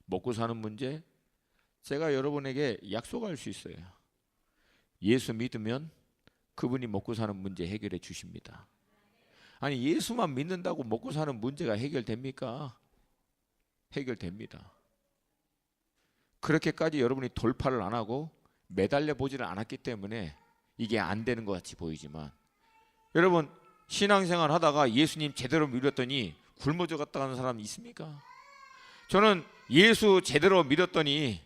먹고 사는 문제? 제가 여러분에게 약속할 수 있어요. 예수 믿으면 그분이 먹고 사는 문제 해결해 주십니다. 아니 예수만 믿는다고 먹고 사는 문제가 해결됩니까? 해결됩니다. 그렇게까지 여러분이 돌파를 안 하고 매달려 보지를 않았기 때문에 이게 안 되는 것 같이 보이지만 여러분 신앙생활 하다가 예수님 제대로 믿었더니 굶어 죽었다는 사람 있습니까? 저는 예수 제대로 믿었더니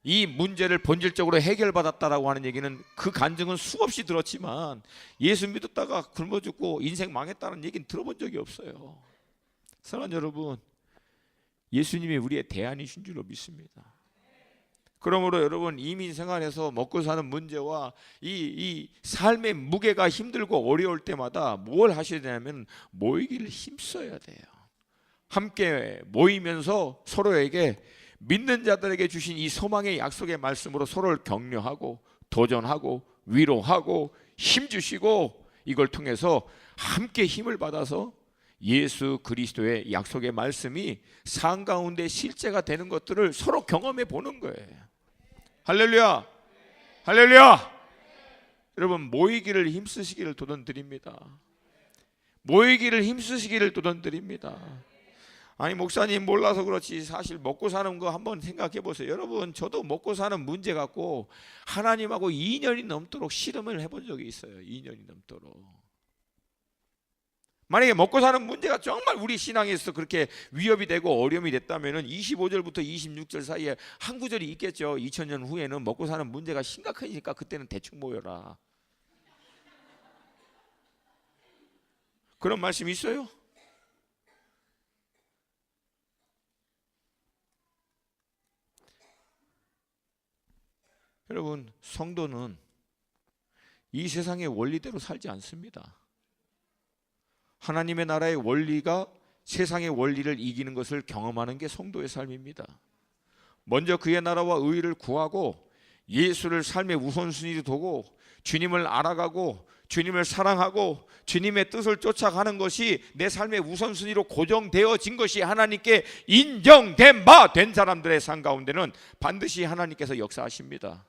이 문제를 본질적으로 해결받았다라고 하는 얘기는 그 간증은 수없이 들었지만 예수 믿었다가 굶어 죽고 인생 망했다는 얘기는 들어본 적이 없어요. 사랑하는 여러분, 예수님이 우리의 대안이신 줄로 믿습니다. 그러므로 여러분 이민 생활에서 먹고 사는 문제와 이 삶의 무게가 힘들고 어려울 때마다 뭘 하셔야 되냐면 모이기를 힘써야 돼요. 함께 모이면서 서로에게 믿는 자들에게 주신 이 소망의 약속의 말씀으로 서로를 격려하고 도전하고 위로하고 힘주시고 이걸 통해서 함께 힘을 받아서 예수 그리스도의 약속의 말씀이 삶 가운데 실제가 되는 것들을 서로 경험해 보는 거예요. 할렐루야! 할렐루야! 여러분 모이기를 힘쓰시기를 도전드립니다. 모이기를 힘쓰시기를 도전드립니다. 아니 목사님 몰라서 그렇지 사실 먹고 사는 거 한번 생각해 보세요. 여러분 저도 먹고 사는 문제 갖고 하나님하고 2년이 넘도록 씨름을 해본 적이 있어요. 2년이 넘도록. 만약에 먹고 사는 문제가 정말 우리 신앙에서 그렇게 위협이 되고 어려움이 됐다면 25절부터 26절 사이에 한 구절이 있겠죠. 2000년 후에는 먹고 사는 문제가 심각하니까 그때는 대충 모여라. 그런 말씀이 있어요? 여러분 성도는 이 세상의 원리대로 살지 않습니다. 하나님의 나라의 원리가 세상의 원리를 이기는 것을 경험하는 게 성도의 삶입니다. 먼저 그의 나라와 의를 구하고 예수를 삶의 우선순위로 두고 주님을 알아가고 주님을 사랑하고 주님의 뜻을 쫓아가는 것이 내 삶의 우선순위로 고정되어진 것이 하나님께 인정된 바 된 사람들의 삶 가운데는 반드시 하나님께서 역사하십니다.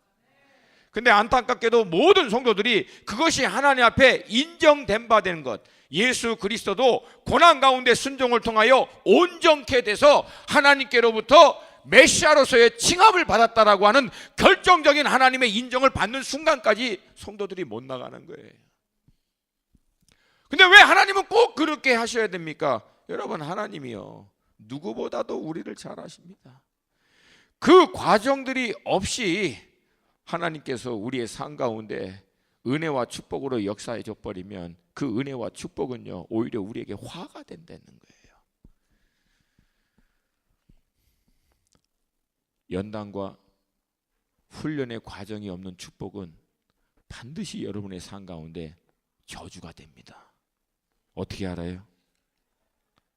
근데 안타깝게도 모든 성도들이 그것이 하나님 앞에 인정된 바 되는 것, 예수 그리스도도 고난 가운데 순종을 통하여 온전케 돼서 하나님께로부터 메시아로서의 칭함을 받았다라고 하는 결정적인 하나님의 인정을 받는 순간까지 성도들이 못 나가는 거예요. 근데 왜 하나님은 꼭 그렇게 하셔야 됩니까? 여러분, 하나님이요, 누구보다도 우리를 잘 아십니다. 그 과정들이 없이 하나님께서 우리의 삶 가운데 은혜와 축복으로 역사해 줘 버리면 그 은혜와 축복은요, 오히려 우리에게 화가 된다는 거예요. 연단과 훈련의 과정이 없는 축복은 반드시 여러분의 삶 가운데 저주가 됩니다. 어떻게 알아요?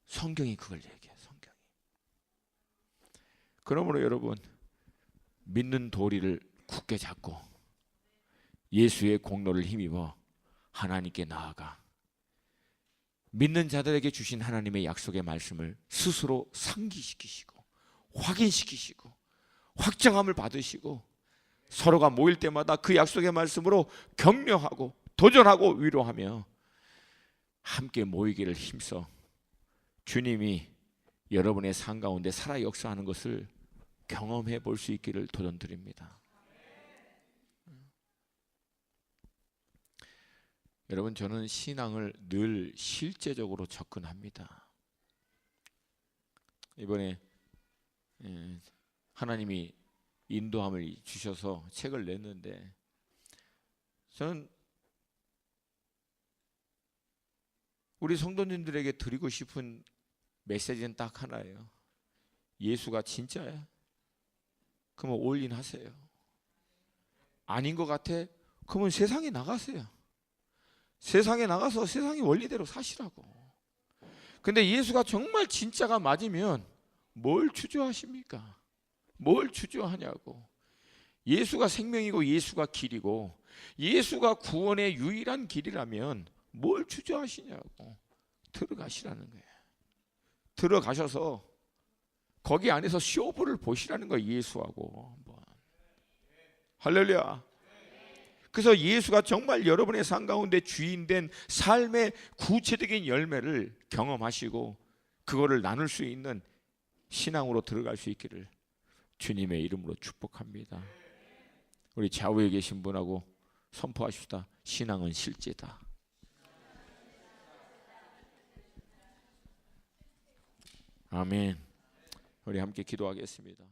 성경이 그걸 얘기해요. 성경이. 그러므로 여러분, 믿는 도리를 굳게 잡고 예수의 공로를 힘입어 하나님께 나아가 믿는 자들에게 주신 하나님의 약속의 말씀을 스스로 상기시키시고 확인시키시고 확정함을 받으시고 서로가 모일 때마다 그 약속의 말씀으로 격려하고 도전하고 위로하며 함께 모이기를 힘써 주님이 여러분의 삶 가운데 살아 역사하는 것을 경험해 볼 수 있기를 도전드립니다. 여러분, 저는 신앙을 늘 실제적으로 접근합니다. 이번에 하나님이 인도함을 주셔서 책을 냈는데, 저는 우리 성도님들에게 드리고 싶은 메시지는 딱 하나예요. 예수가 진짜야? 그러면 올인 하세요. 아닌 것 같아? 그러면 세상에 나가세요. 세상에 나가서 세상의 원리대로 사시라고. 근데 예수가 정말 진짜가 맞으면 뭘 주저하십니까? 뭘 주저하냐고. 예수가 생명이고 예수가 길이고 예수가 구원의 유일한 길이라면 뭘 주저하시냐고. 들어가시라는 거예요. 들어가셔서 거기 안에서 쇼부를 보시라는 거예요. 예수하고 한번. 할렐루야. 그래서 예수가 정말 여러분의 삶 가운데 주인된 삶의 구체적인 열매를 경험하시고 그거를 나눌 수 있는 신앙으로 들어갈 수 있기를 주님의 이름으로 축복합니다. 우리 좌우에 계신 분하고 선포하십시다. 신앙은 실제다. 아멘. 우리 함께 기도하겠습니다.